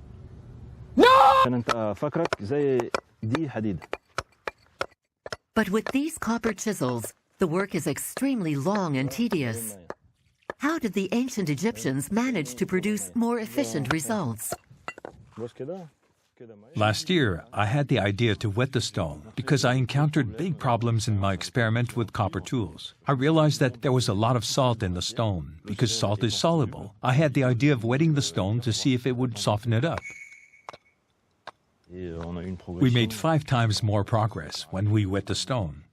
No! But with these copper chisels, the work is extremely long and tedious. How did the ancient Egyptians manage to produce more efficient results? Last year, I had the idea to wet the stone because I encountered big problems in my experiment with copper tools. I realized that there was a lot of salt in the stone. Because salt is soluble, I had the idea of wetting the stone to see if it would soften it up. We made 5 times more progress when we wet the stone.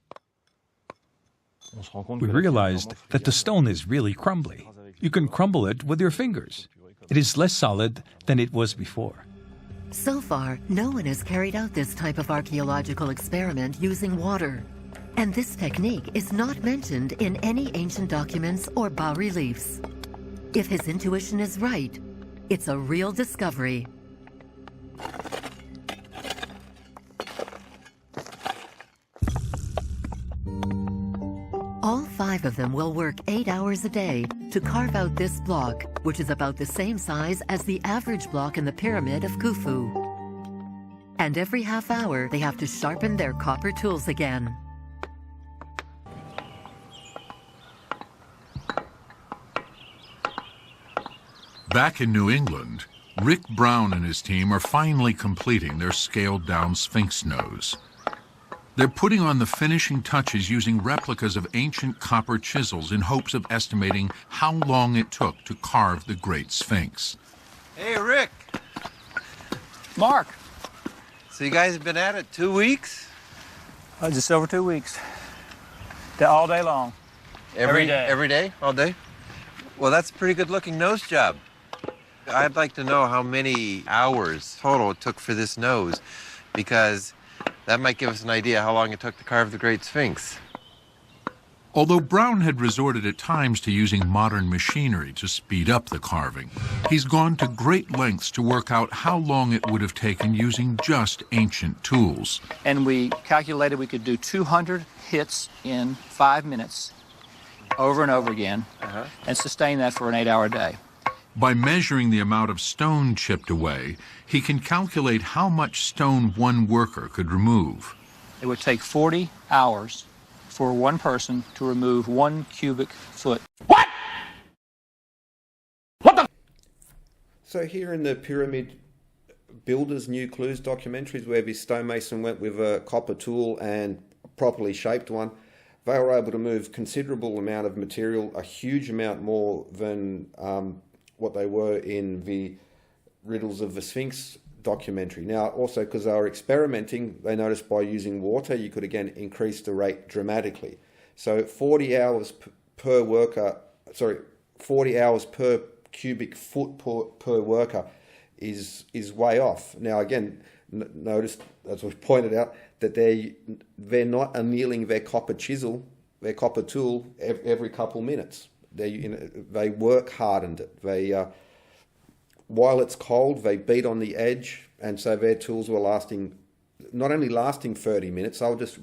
We realized that the stone is really crumbly. You can crumble it with your fingers. It is less solid than it was before. So far, no one has carried out this type of archaeological experiment using water. And this technique is not mentioned in any ancient documents or bas-reliefs. If his intuition is right, it's a real discovery. All 5 of them will work 8 hours a day to carve out this block, which is about the same size as the average block in the pyramid of Khufu. And every half hour, they have to sharpen their copper tools again. Back in New England, Rick Brown and his team are finally completing their scaled-down Sphinx nose. They're putting on the finishing touches using replicas of ancient copper chisels in hopes of estimating how long it took to carve the Great Sphinx. Hey, Rick. Mark. So you guys have been at it 2 weeks? Just over 2 weeks. All day long. Every day. Every day? All day? Well, that's a pretty good-looking nose job. I'd like to know how many hours total it took for this nose, because that might give us an idea how long it took to carve the Great Sphinx. Although Brown had resorted at times to using modern machinery to speed up the carving, he's gone to great lengths to work out how long it would have taken using just ancient tools. And we calculated we could do 200 hits in 5 minutes over and over again and sustain that for an 8-hour day. By measuring the amount of stone chipped away, he can calculate how much stone one worker could remove. It would take 40 hours for one person to remove 1 cubic foot. What? What the? So here in the Pyramid Builders New Clues documentaries, where this stonemason went with a copper tool and properly shaped one, they were able to move considerable amount of material, a huge amount more than what they were in the Riddles of the Sphinx documentary. Now, also because they were experimenting, they noticed by using water, you could again increase the rate dramatically. So 40 hours per worker, 40 hours per cubic foot per worker is way off. Now, again, notice, as was pointed out, that they're not annealing their copper chisel, their copper tool, every couple minutes. They work hardened it. While it's cold, they beat on the edge, and so their tools were not only lasting 30 minutes, they were just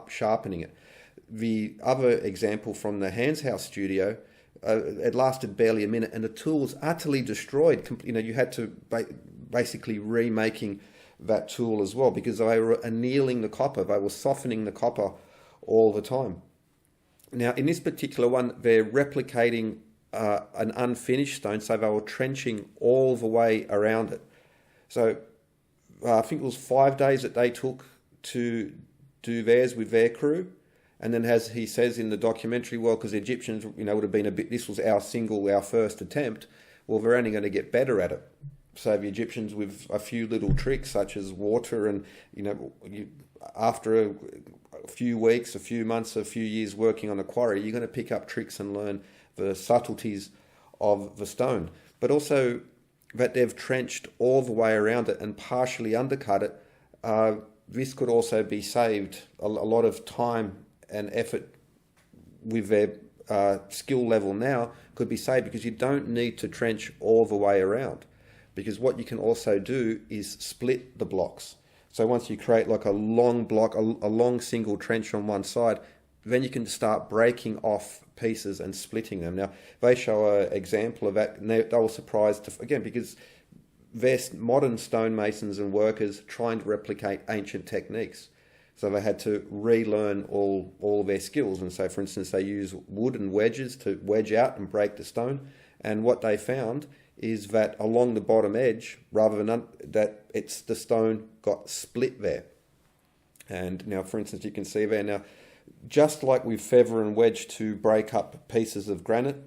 sharpening it. The other example from the Hans House studio, it lasted barely a minute, and the tool was utterly destroyed. You had to basically remaking that tool as well, because they were annealing the copper. They were softening the copper all the time. Now, in this particular one, they're replicating an unfinished stone, so they were trenching all the way around it. So I think it was 5 days that they took to do theirs with their crew. And then, as he says in the documentary, well, because the Egyptians, would have been this was our first attempt, well, they're only going to get better at it. so the Egyptians with a few little tricks such as water, and after a few weeks, a few months, a few years working on a quarry, you're going to pick up tricks and learn the subtleties of the stone. But also that they've trenched all the way around it and partially undercut it. This could also be saved a lot of time and effort with their skill level now could be saved, because you don't need to trench all the way around, because what you can also do is split the blocks. So once you create like a long block, a long single trench on one side, then you can start breaking off pieces and splitting them. Now, they show an example of that, and they were surprised, again, because they're modern stonemasons and workers trying to replicate ancient techniques. So they had to relearn all their skills. And so, for instance, they use wood and wedges to wedge out and break the stone. And what they found is that along the bottom edge, rather than that, the stone got split there. And now, for instance, you can see there now, just like with feather and wedge to break up pieces of granite,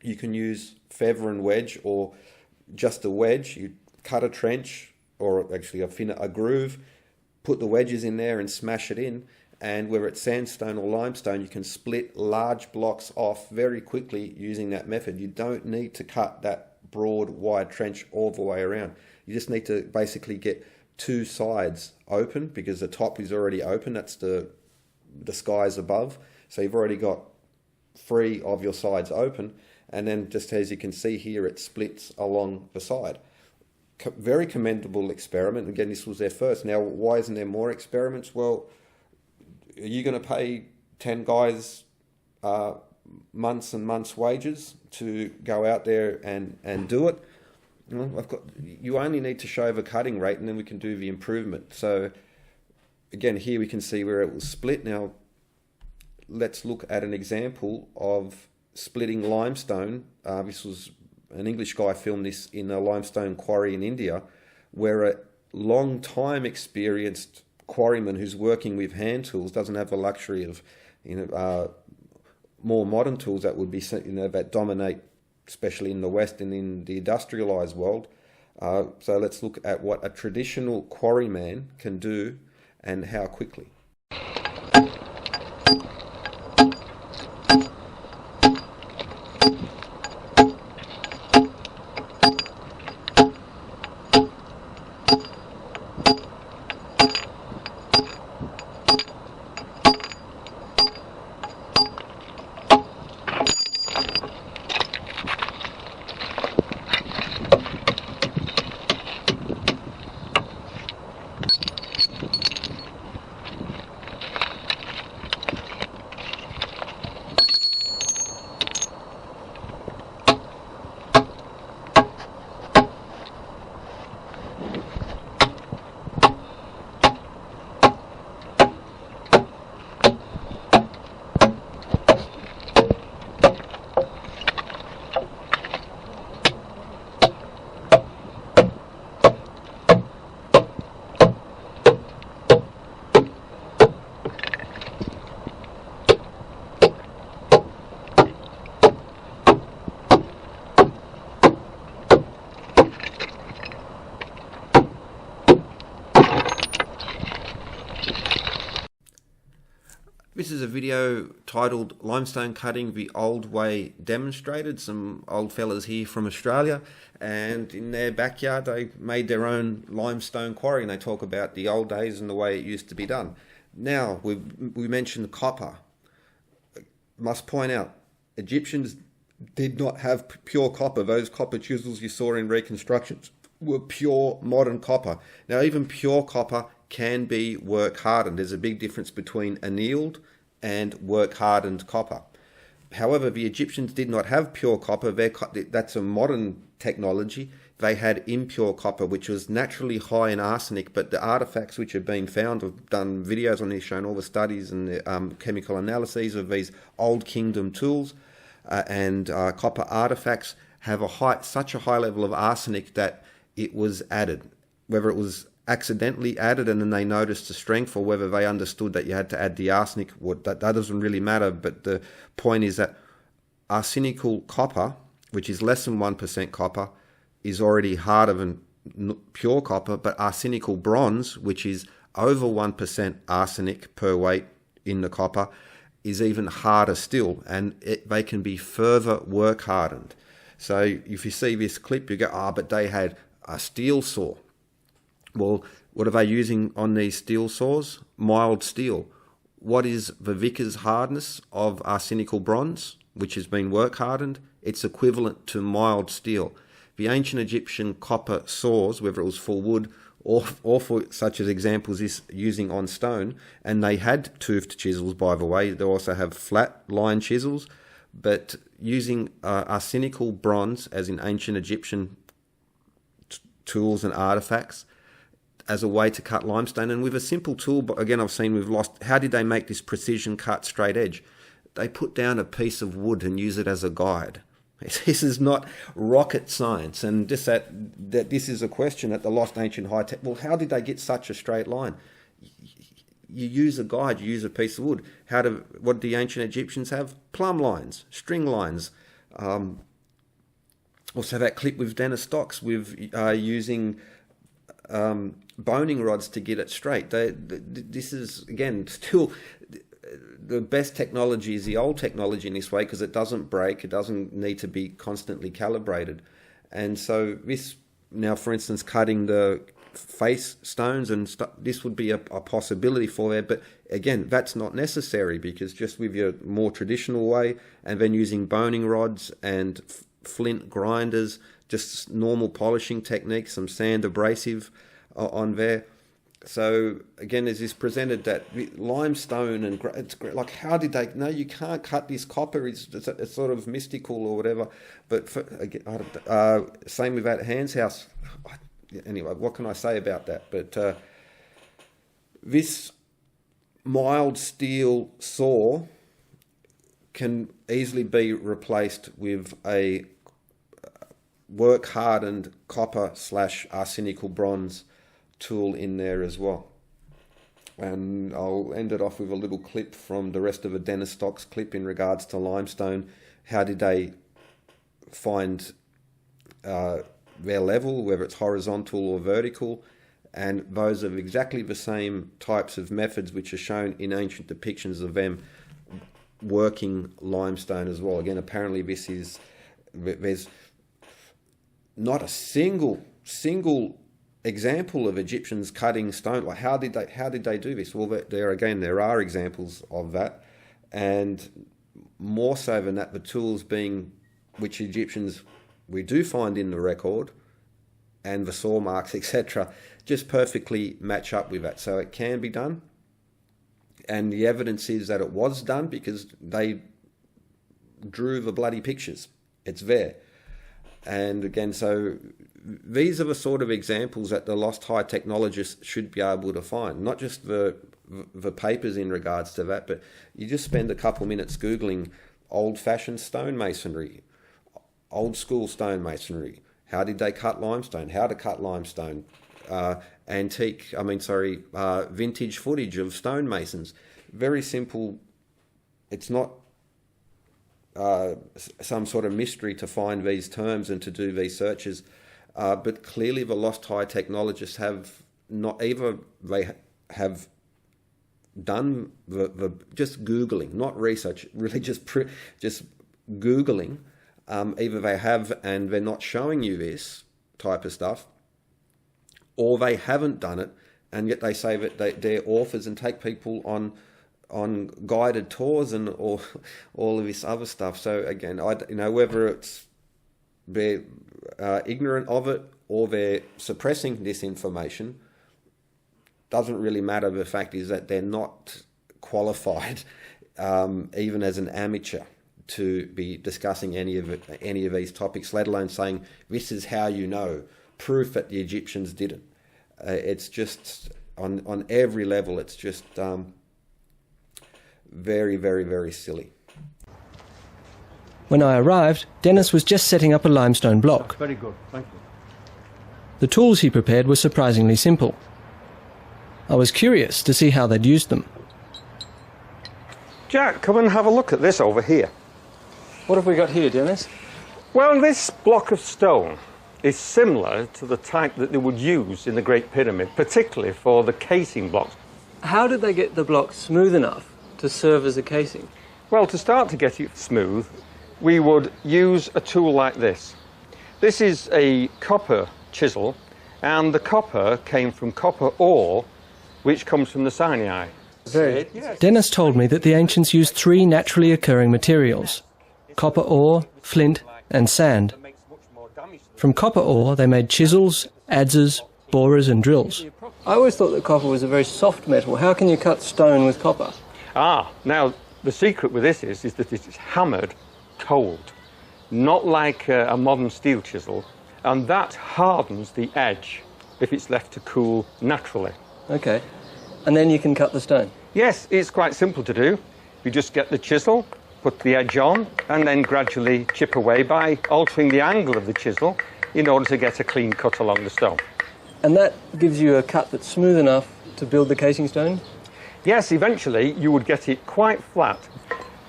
you can use feather and wedge, or just a wedge. You cut a trench, or actually a groove, put the wedges in there and smash it in, and whether it's sandstone or limestone, you can split large blocks off very quickly using that method. You don't need to cut that broad, wide trench all the way around. You just need to basically get two sides open, because the top is already open. That's the skies above. So you've already got 3 of your sides open, and then just as you can see here, it splits along the side. Very commendable experiment. Again, this was their first. Now, why isn't there more experiments? Well, are you going to pay 10 guys months and months' wages to go out there and do it? You only need to show the cutting rate, and then we can do the improvement. So again, here we can see where it was split. Now, let's look at an example of splitting limestone. This was an English guy filmed this in a limestone quarry in India, where a long time experienced quarryman who's working with hand tools doesn't have the luxury of more modern tools that would be that dominate, especially in the West and in the industrialized world. So let's look at what a traditional quarryman can do and how quickly. This is a video titled Limestone Cutting the Old Way Demonstrated. Some old fellas here from Australia, and in their backyard they made their own limestone quarry, and they talk about the old days and the way it used to be done. Now, we mentioned copper. Must point out, Egyptians did not have pure copper. Those copper chisels you saw in reconstructions were pure modern copper. Now, even pure copper can be work hardened. There's a big difference between annealed and work hardened copper. However, the Egyptians did not have pure copper. That's a modern technology. They had impure copper, which was naturally high in arsenic, but the artifacts which have been found, I've done videos on this showing all the studies and the chemical analyses of these old kingdom tools and copper artifacts have such a high level of arsenic that it was added. Whether it was accidentally added and then they noticed the strength, or whether they understood that you had to add the arsenic, that doesn't really matter. But the point is that arsenical copper, which is less than 1% copper, is already harder than pure copper, but arsenical bronze, which is over 1% arsenic per weight in the copper, is even harder still, and they can be further work hardened. So if you see this clip, you go, but they had a steel saw. Well, what are they using on these steel saws? Mild steel. What is the Vickers hardness of arsenical bronze, which has been work hardened? It's equivalent to mild steel. The ancient Egyptian copper saws, whether it was for wood or for such as examples is using on stone, and they had toothed chisels, by the way. They also have flat line chisels, but using arsenical bronze, as in ancient Egyptian tools and artifacts, as a way to cut limestone. And with a simple tool, but again, I've seen we've lost. How did they make this precision cut straight edge? They put down a piece of wood and use it as a guide. This is not rocket science, and just that this is a question at the lost ancient high tech. Well, how did they get such a straight line? You use a guide, you use a piece of wood. What did the ancient Egyptians have? Plumb lines, string lines. Also that clip with Dennis Stocks with using boning rods to get it straight. This is, again, still the best technology is the old technology in this way, because it doesn't break, it doesn't need to be constantly calibrated. And so this, now for instance, cutting the face stones and this would be a possibility for there, but again, that's not necessary, because just with your more traditional way, and then using boning rods and flint grinders, just normal polishing techniques, some sand abrasive on there. So again, there's this presented that limestone and it's great. Like, how did they? No, you can't cut this copper. It's sort of mystical or whatever. But same with that Hans house. Anyway, what can I say about that? But this mild steel saw can easily be replaced with a work-hardened copper / arsenical bronze tool in there as well. And I'll end it off with a little clip from the rest of a Dennis Stocks clip in regards to limestone. How did they find their level, whether it's horizontal or vertical? And those are exactly the same types of methods which are shown in ancient depictions of them working limestone as well. Again, apparently there's not a single example of Egyptians cutting stone. Like, how did they do this? Well, there are examples of that, and more so than that, the tools being which Egyptians we do find in the record, and the saw marks, etc., just perfectly match up with that. So it can be done, and the evidence is that it was done because they drew the bloody pictures. It's there. And again, so these are the sort of examples that the lost high technologists should be able to find. Not just the papers in regards to that, but you just spend a couple minutes Googling old-fashioned stonemason, old-school stonemason. How did they cut limestone? How to cut limestone? Vintage footage of stonemasons. Very simple. It's not some sort of mystery to find these terms and to do these searches, but clearly the lost high technologists have not either. They have done the just Googling, not research, really just Googling. Either they have and they're not showing you this type of stuff, or they haven't done it, and yet they say that they're authors and take people on guided tours and all of this other stuff. So again, whether it's they're ignorant of it or they're suppressing this information, doesn't really matter. The fact is that they're not qualified, even as an amateur, to be discussing any of these topics, let alone saying this is how you know, proof that the Egyptians didn't. It's just on every level. It's just very, very, very silly. When I arrived, Dennis was just setting up a limestone block. Very good, thank you. The tools he prepared were surprisingly simple. I was curious to see how they'd used them. Jack, come and have a look at this over here. What have we got here, Dennis? Well, this block of stone is similar to the type that they would use in the Great Pyramid, particularly for the casing blocks. How did they get the block smooth enough to serve as a casing? Well, to start to get it smooth, we would use a tool like this. This is a copper chisel, and the copper came from copper ore, which comes from the Sinai. Dennis told me that the ancients used 3 naturally occurring materials: copper ore, flint, and sand. From copper ore, they made chisels, adzes, borers, and drills. I always thought that copper was a very soft metal. How can you cut stone with copper? Now the secret with this is that it is hammered cold, not like a modern steel chisel, and that hardens the edge if it's left to cool naturally. Okay, and then you can cut the stone? Yes, it's quite simple to do. You just get the chisel, put the edge on, and then gradually chip away by altering the angle of the chisel in order to get a clean cut along the stone. And that gives you a cut that's smooth enough to build the casing stone? Yes, eventually you would get it quite flat.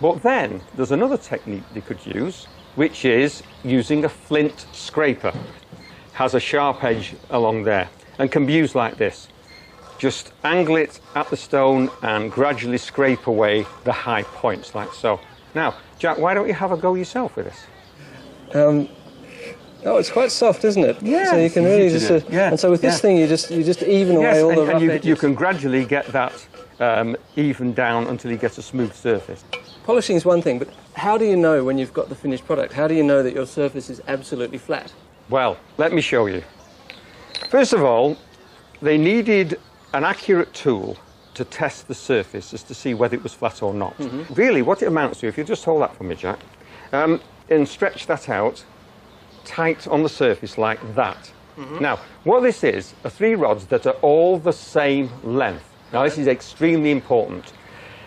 But then there's another technique they could use, which is using a flint scraper. Has a sharp edge along there and can be used like this. Just angle it at the stone and gradually scrape away the high points like so. Now, Jack, why don't you have a go yourself with this? Oh, it's quite soft, isn't it? Yeah. So you can really just... And so with this thing, you just even away all the rough edges. You can gradually get that even down until you get a smooth surface. Polishing is one thing, but how do you know when you've got the finished product? How do you know that your surface is absolutely flat? Well, let me show you. First of all, they needed an accurate tool to test the surface as to see whether it was flat or not. Really, what it amounts to, if you just hold that for me, Jack, and stretch that out tight on the surface like that. Now, what this is, are 3 rods that are all the same length. Now, this is extremely important,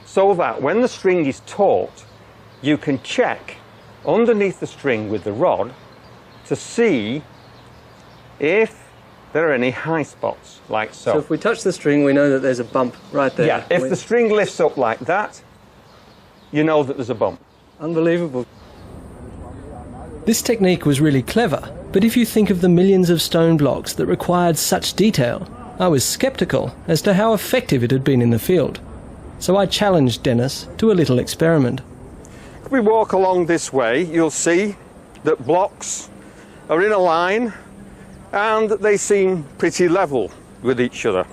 so that when the string is taut, you can check underneath the string with the rod to see if there are any high spots, like so. So if we touch the string, we know that there's a bump right there. Yeah, if the string lifts up like that, you know that there's a bump. Unbelievable. This technique was really clever, but if you think of the millions of stone blocks that required such detail, I was sceptical as to how effective it had been in the field. So I challenged Dennis to a little experiment. If we walk along this way, you'll see that blocks are in a line and they seem pretty level with each other.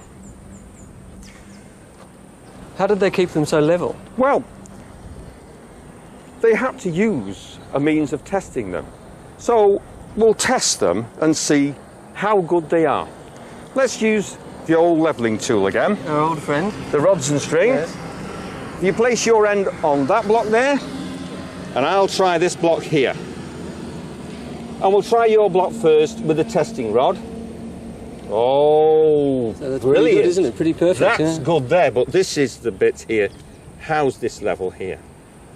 How did they keep them so level? Well, they had to use a means of testing them. So we'll test them and see how good they are. Let's use the old levelling tool again. Our old friend. The rods and string. Yes. You place your end on that block there, and I'll try this block here. And we'll try your block first with the testing rod. Oh, so that's brilliant. Pretty good, isn't it? Pretty perfect. That's good there, but this is the bit here. How's this level here?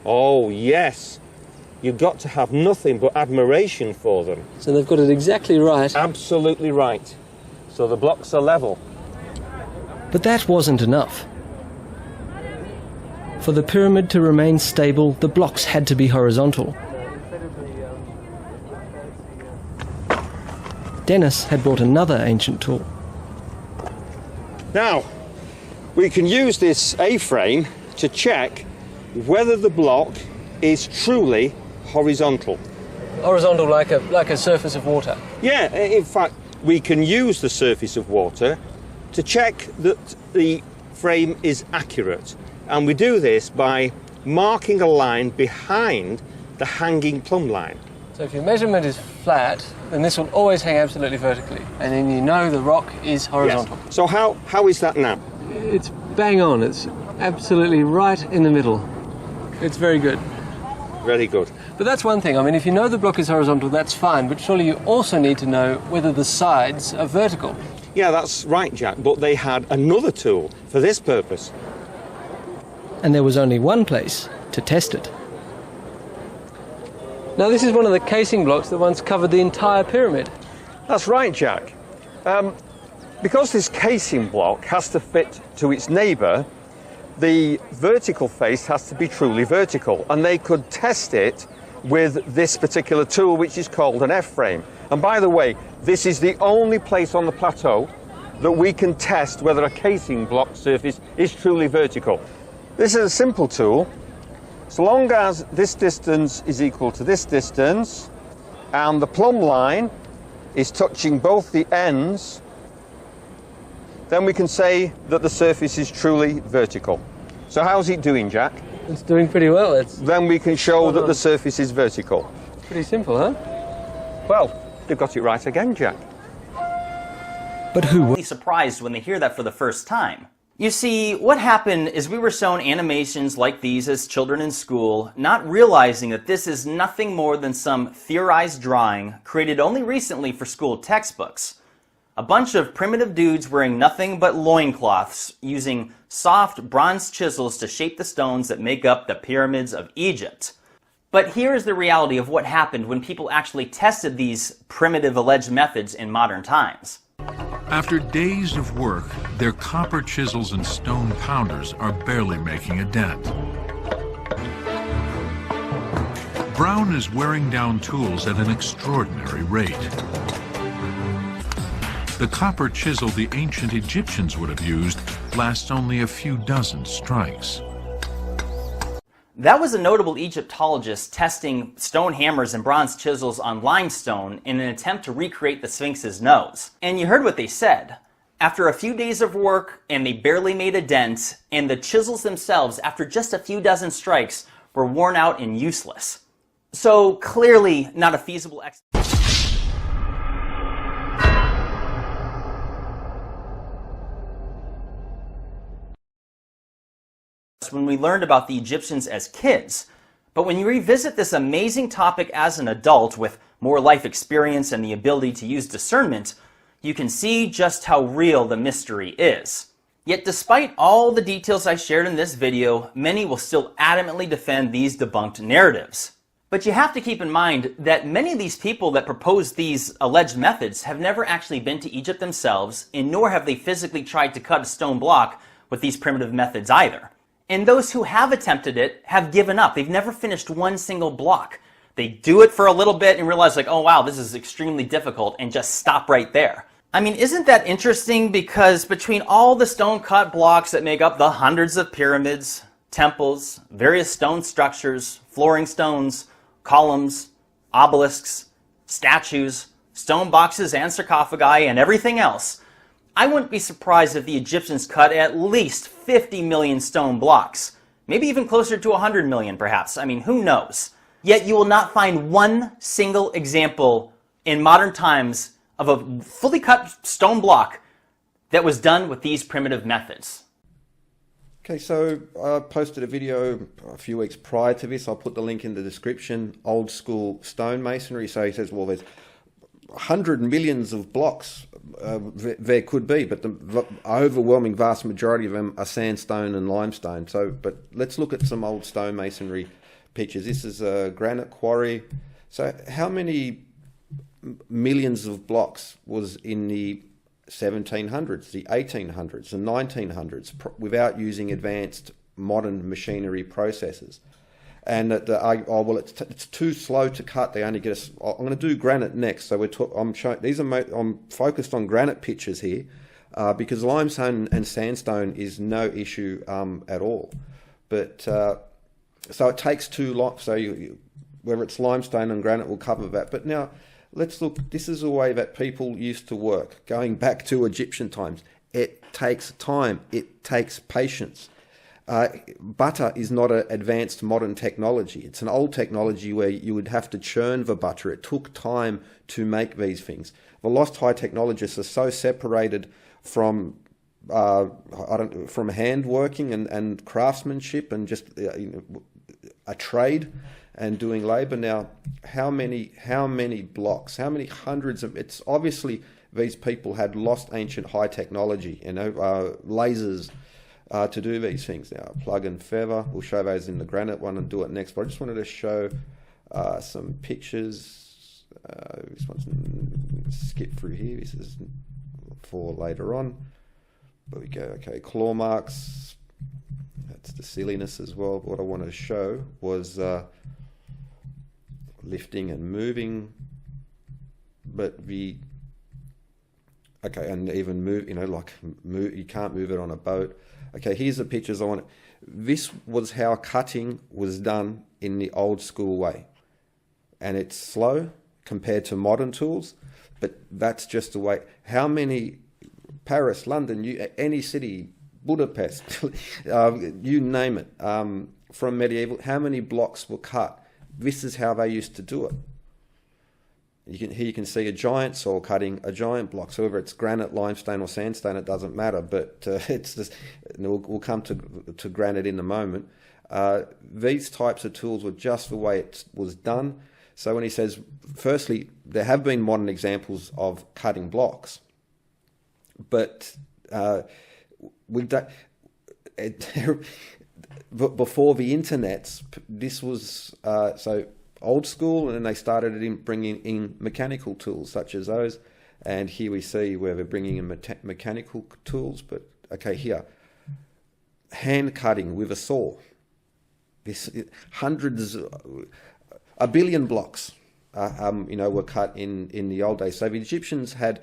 Oh, yes. You've got to have nothing but admiration for them. So they've got it exactly right. Absolutely right. So the blocks are level. But that wasn't enough. For the pyramid to remain stable, the blocks had to be horizontal. Dennis had brought another ancient tool. Now, we can use this A-frame to check whether the block is truly horizontal. Horizontal like a surface of water? Yeah, in fact, we can use the surface of water to check that the frame is accurate. And we do this by marking a line behind the hanging plumb line. So if your measurement is flat, then this will always hang absolutely vertically. And then you know the rock is horizontal. Yes. So how is that now? It's bang on. It's absolutely right in the middle. It's very good. Very good. But that's one thing. I mean, if you know the block is horizontal, that's fine. But surely you also need to know whether the sides are vertical. Yeah, that's right, Jack. But they had another tool for this purpose. And there was only one place to test it. Now, this is one of the casing blocks that once covered the entire pyramid. That's right, Jack. Because this casing block has to fit to its neighbour, the vertical face has to be truly vertical, and they could test it with this particular tool, which is called an F-frame. And by the way, this is the only place on the plateau that we can test whether a casing block surface is truly vertical. This is a simple tool. So long as this distance is equal to this distance and the plumb line is touching both the ends, then we can say that the surface is truly vertical. So how's it doing, Jack? It's doing pretty well. Then we can show that the surface is vertical. Pretty simple, huh? Well, they've got it right again, Jack. But who will be surprised when they hear that for the first time? You see, what happened is we were shown animations like these as children in school, not realizing that this is nothing more than some theorized drawing created only recently for school textbooks. A bunch of primitive dudes wearing nothing but loincloths, using soft bronze chisels to shape the stones that make up the pyramids of Egypt. But here is the reality of what happened when people actually tested these primitive alleged methods in modern times. After days of work, their copper chisels and stone pounders are barely making a dent. Brown is wearing down tools at an extraordinary rate. The copper chisel the ancient Egyptians would have used lasts only a few dozen strikes. That was a notable Egyptologist testing stone hammers and bronze chisels on limestone in an attempt to recreate the Sphinx's nose. And you heard what they said. After a few days of work, and they barely made a dent, and the chisels themselves, after just a few dozen strikes, were worn out and useless. So clearly not a feasible when we learned about the Egyptians as kids. But when you revisit this amazing topic as an adult with more life experience and the ability to use discernment, you can see just how real the mystery is. Yet despite all the details I shared in this video, many will still adamantly defend these debunked narratives. But you have to keep in mind that many of these people that propose these alleged methods have never actually been to Egypt themselves, and nor have they physically tried to cut a stone block with these primitive methods either. And those who have attempted it have given up. They've never finished one single block. They do it for a little bit and realize like, oh wow, this is extremely difficult, and just stop right there. I mean, isn't that interesting? Because between all the stone cut blocks that make up the hundreds of pyramids, temples, various stone structures, flooring stones, columns, obelisks, statues, stone boxes and sarcophagi, and everything else, I wouldn't be surprised if the Egyptians cut at least 50 million stone blocks. Maybe even closer to 100 million, perhaps. I mean, who knows? Yet you will not find one single example in modern times of a fully cut stone block that was done with these primitive methods. Okay, so I posted a video a few weeks prior to this. I'll put the link in the description. Old school stonemasonry. So he says, well, there's 100 millions of blocks there could be, but the overwhelming vast majority of them are sandstone and limestone. So, but let's look at some old stonemasonry pictures. This is a granite quarry. So how many millions of blocks was in the 1700s, the 1800s, the 1900s, without using advanced modern machinery processes? And that well, it's too slow to cut. They only get us. I'm going to do granite next. So I'm showing these are. I'm focused on granite pictures here, because limestone and sandstone is no issue at all. But so it takes too long. So whether it's limestone and granite, will cover that. But now let's look. This is a way that people used to work, going back to Egyptian times. It takes time. It takes patience. Butter is not an advanced modern technology. It's an old technology where you would have to churn the butter. It took time to make these things. The lost high technologists are so separated from from hand working and craftsmanship and just a trade and doing labour. Now, how many blocks? How many hundreds of? It's obviously these people had lost ancient high technology. Lasers. To do these things now. Plug and feather. We'll show those in the granite one and do it next. But I just wanted to show some pictures. This one's skip through here. This is for later on. But we go, okay, claw marks. That's the silliness as well. But what I wanted to show was lifting and moving but okay, and even move, you can't move it on a boat. Okay, here's the pictures I want. This was how cutting was done in the old school way. And it's slow compared to modern tools, but that's just the way. How many, Paris, London, any city, Budapest, you name it, from medieval, how many blocks were cut? This is how they used to do it. Here you can see a giant saw cutting a giant block. So whether it's granite, limestone, or sandstone, it doesn't matter. But it's just, we'll come to granite in a moment. These types of tools were just the way it was done. So when he says, firstly, there have been modern examples of cutting blocks, but before the internet, this was so old school, and then they started bringing in mechanical tools such as those. And here we see where they're bringing in mechanical tools. But okay, here, hand cutting with a saw. This hundreds, a billion blocks, were cut in the old days. So the Egyptians had,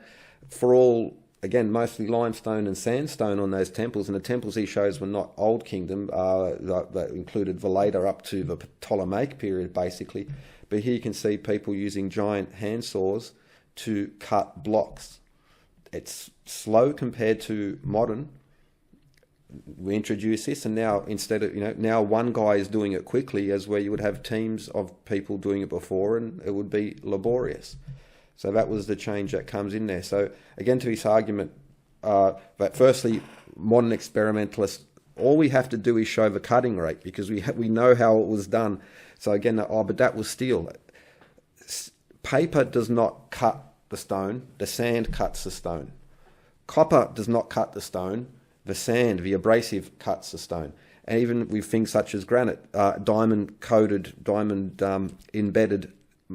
for all, again, mostly limestone and sandstone on those temples, and the temples he shows were not Old Kingdom, that included the later up to the Ptolemaic period, basically. But here you can see people using giant hand saws to cut blocks. It's slow compared to modern. We introduce this, and now instead of, now one guy is doing it quickly, as where you would have teams of people doing it before, and it would be laborious. So that was the change that comes in there. So again, to this argument, that firstly, modern experimentalists, all we have to do is show the cutting rate, because we know how it was done. So again, but that was steel. Paper does not cut the stone, the sand cuts the stone. Copper does not cut the stone, the sand, the abrasive cuts the stone. And even with things such as granite, diamond-coated, diamond-embedded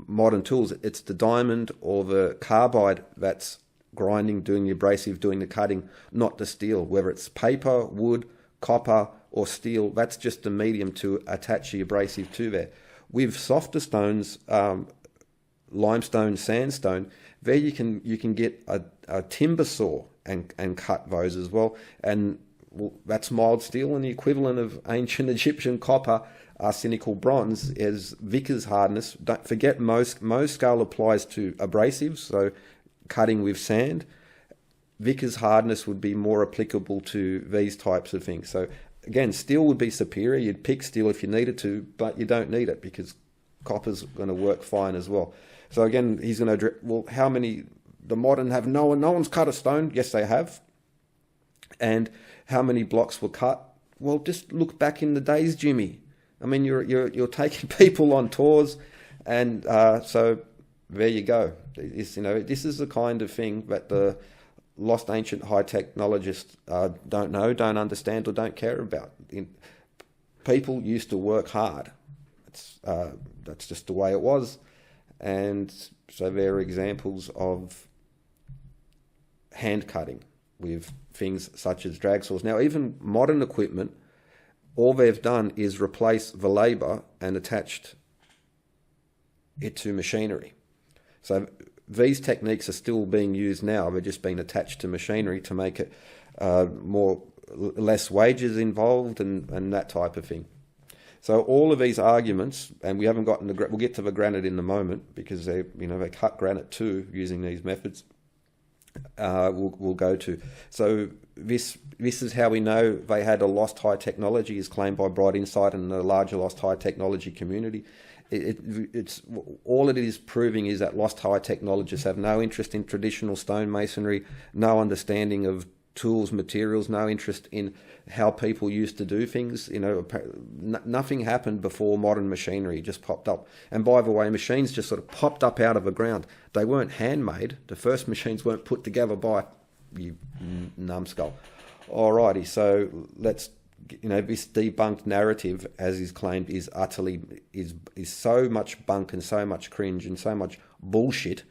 modern tools, it's the diamond or the carbide that's grinding, doing the abrasive, doing the cutting, not the steel. Whether it's paper, wood, copper, or steel, that's just the medium to attach the abrasive to there. With softer stones, limestone, sandstone, there you can get a timber saw and cut those as well. And that's mild steel, and the equivalent of ancient Egyptian copper, arsenical bronze, is Vickers hardness. Don't forget, most scale applies to abrasives, so cutting with sand. Vickers hardness would be more applicable to these types of things. So again, steel would be superior. You'd pick steel if you needed to, but you don't need it because copper's going to work fine as well. So again, he's going to how many? The modern have no one's cut a stone. Yes, they have. And how many blocks were cut? Well, just look back in the days, Jimmy. I mean, you're taking people on tours, and so there you go. This is the kind of thing that the lost ancient high technologists don't know, don't understand, or don't care about. People used to work hard. That's just the way it was, and so there are examples of hand cutting with things such as drag saws. Now, even modern equipment, all they've done is replace the labour and attached it to machinery. So these techniques are still being used now. They're just being attached to machinery to make it less wages involved and that type of thing. So all of these arguments, and we haven't gotten we'll get to the granite in a moment, because they cut granite too using these methods. We'll go to. So this is how we know they had a lost high technology, is claimed by Bright Insight and the larger lost high technology community. It's all it is proving is that lost high technologists have no interest in traditional stonemasonry, no understanding of tools, materials, no interest in how people used to do things. Nothing happened before modern machinery just popped up. And by the way, machines just sort of popped up out of the ground. They weren't handmade. The first machines weren't put together by you numbskull. Alrighty, so let's, this debunked narrative, as is claimed, is so much bunk and so much cringe and so much bullshit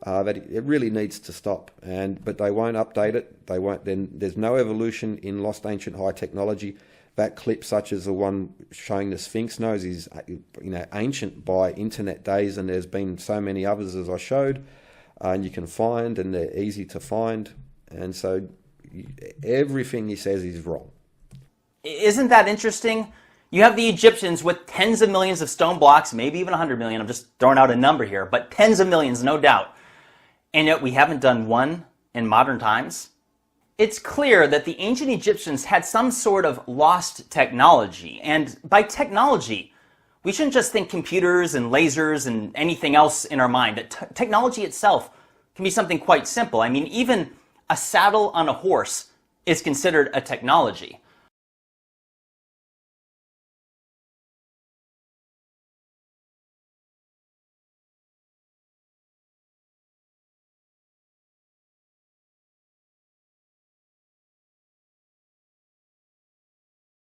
that it really needs to stop. But they won't update it. They won't. Then there's no evolution in lost ancient high technology. That clip, such as the one showing the Sphinx nose, is ancient by internet days, and there's been so many others as I showed. and you can find, and they're easy to find. And so everything he says is wrong. Isn't that interesting? You have the Egyptians with tens of millions of stone blocks, maybe even 100 million. I'm just throwing out a number here, but tens of millions, no doubt. And yet we haven't done one in modern times. It's clear that the ancient Egyptians had some sort of lost technology. And by technology, we shouldn't just think computers and lasers and anything else in our mind. That technology itself can be something quite simple. I mean, even a saddle on a horse is considered a technology.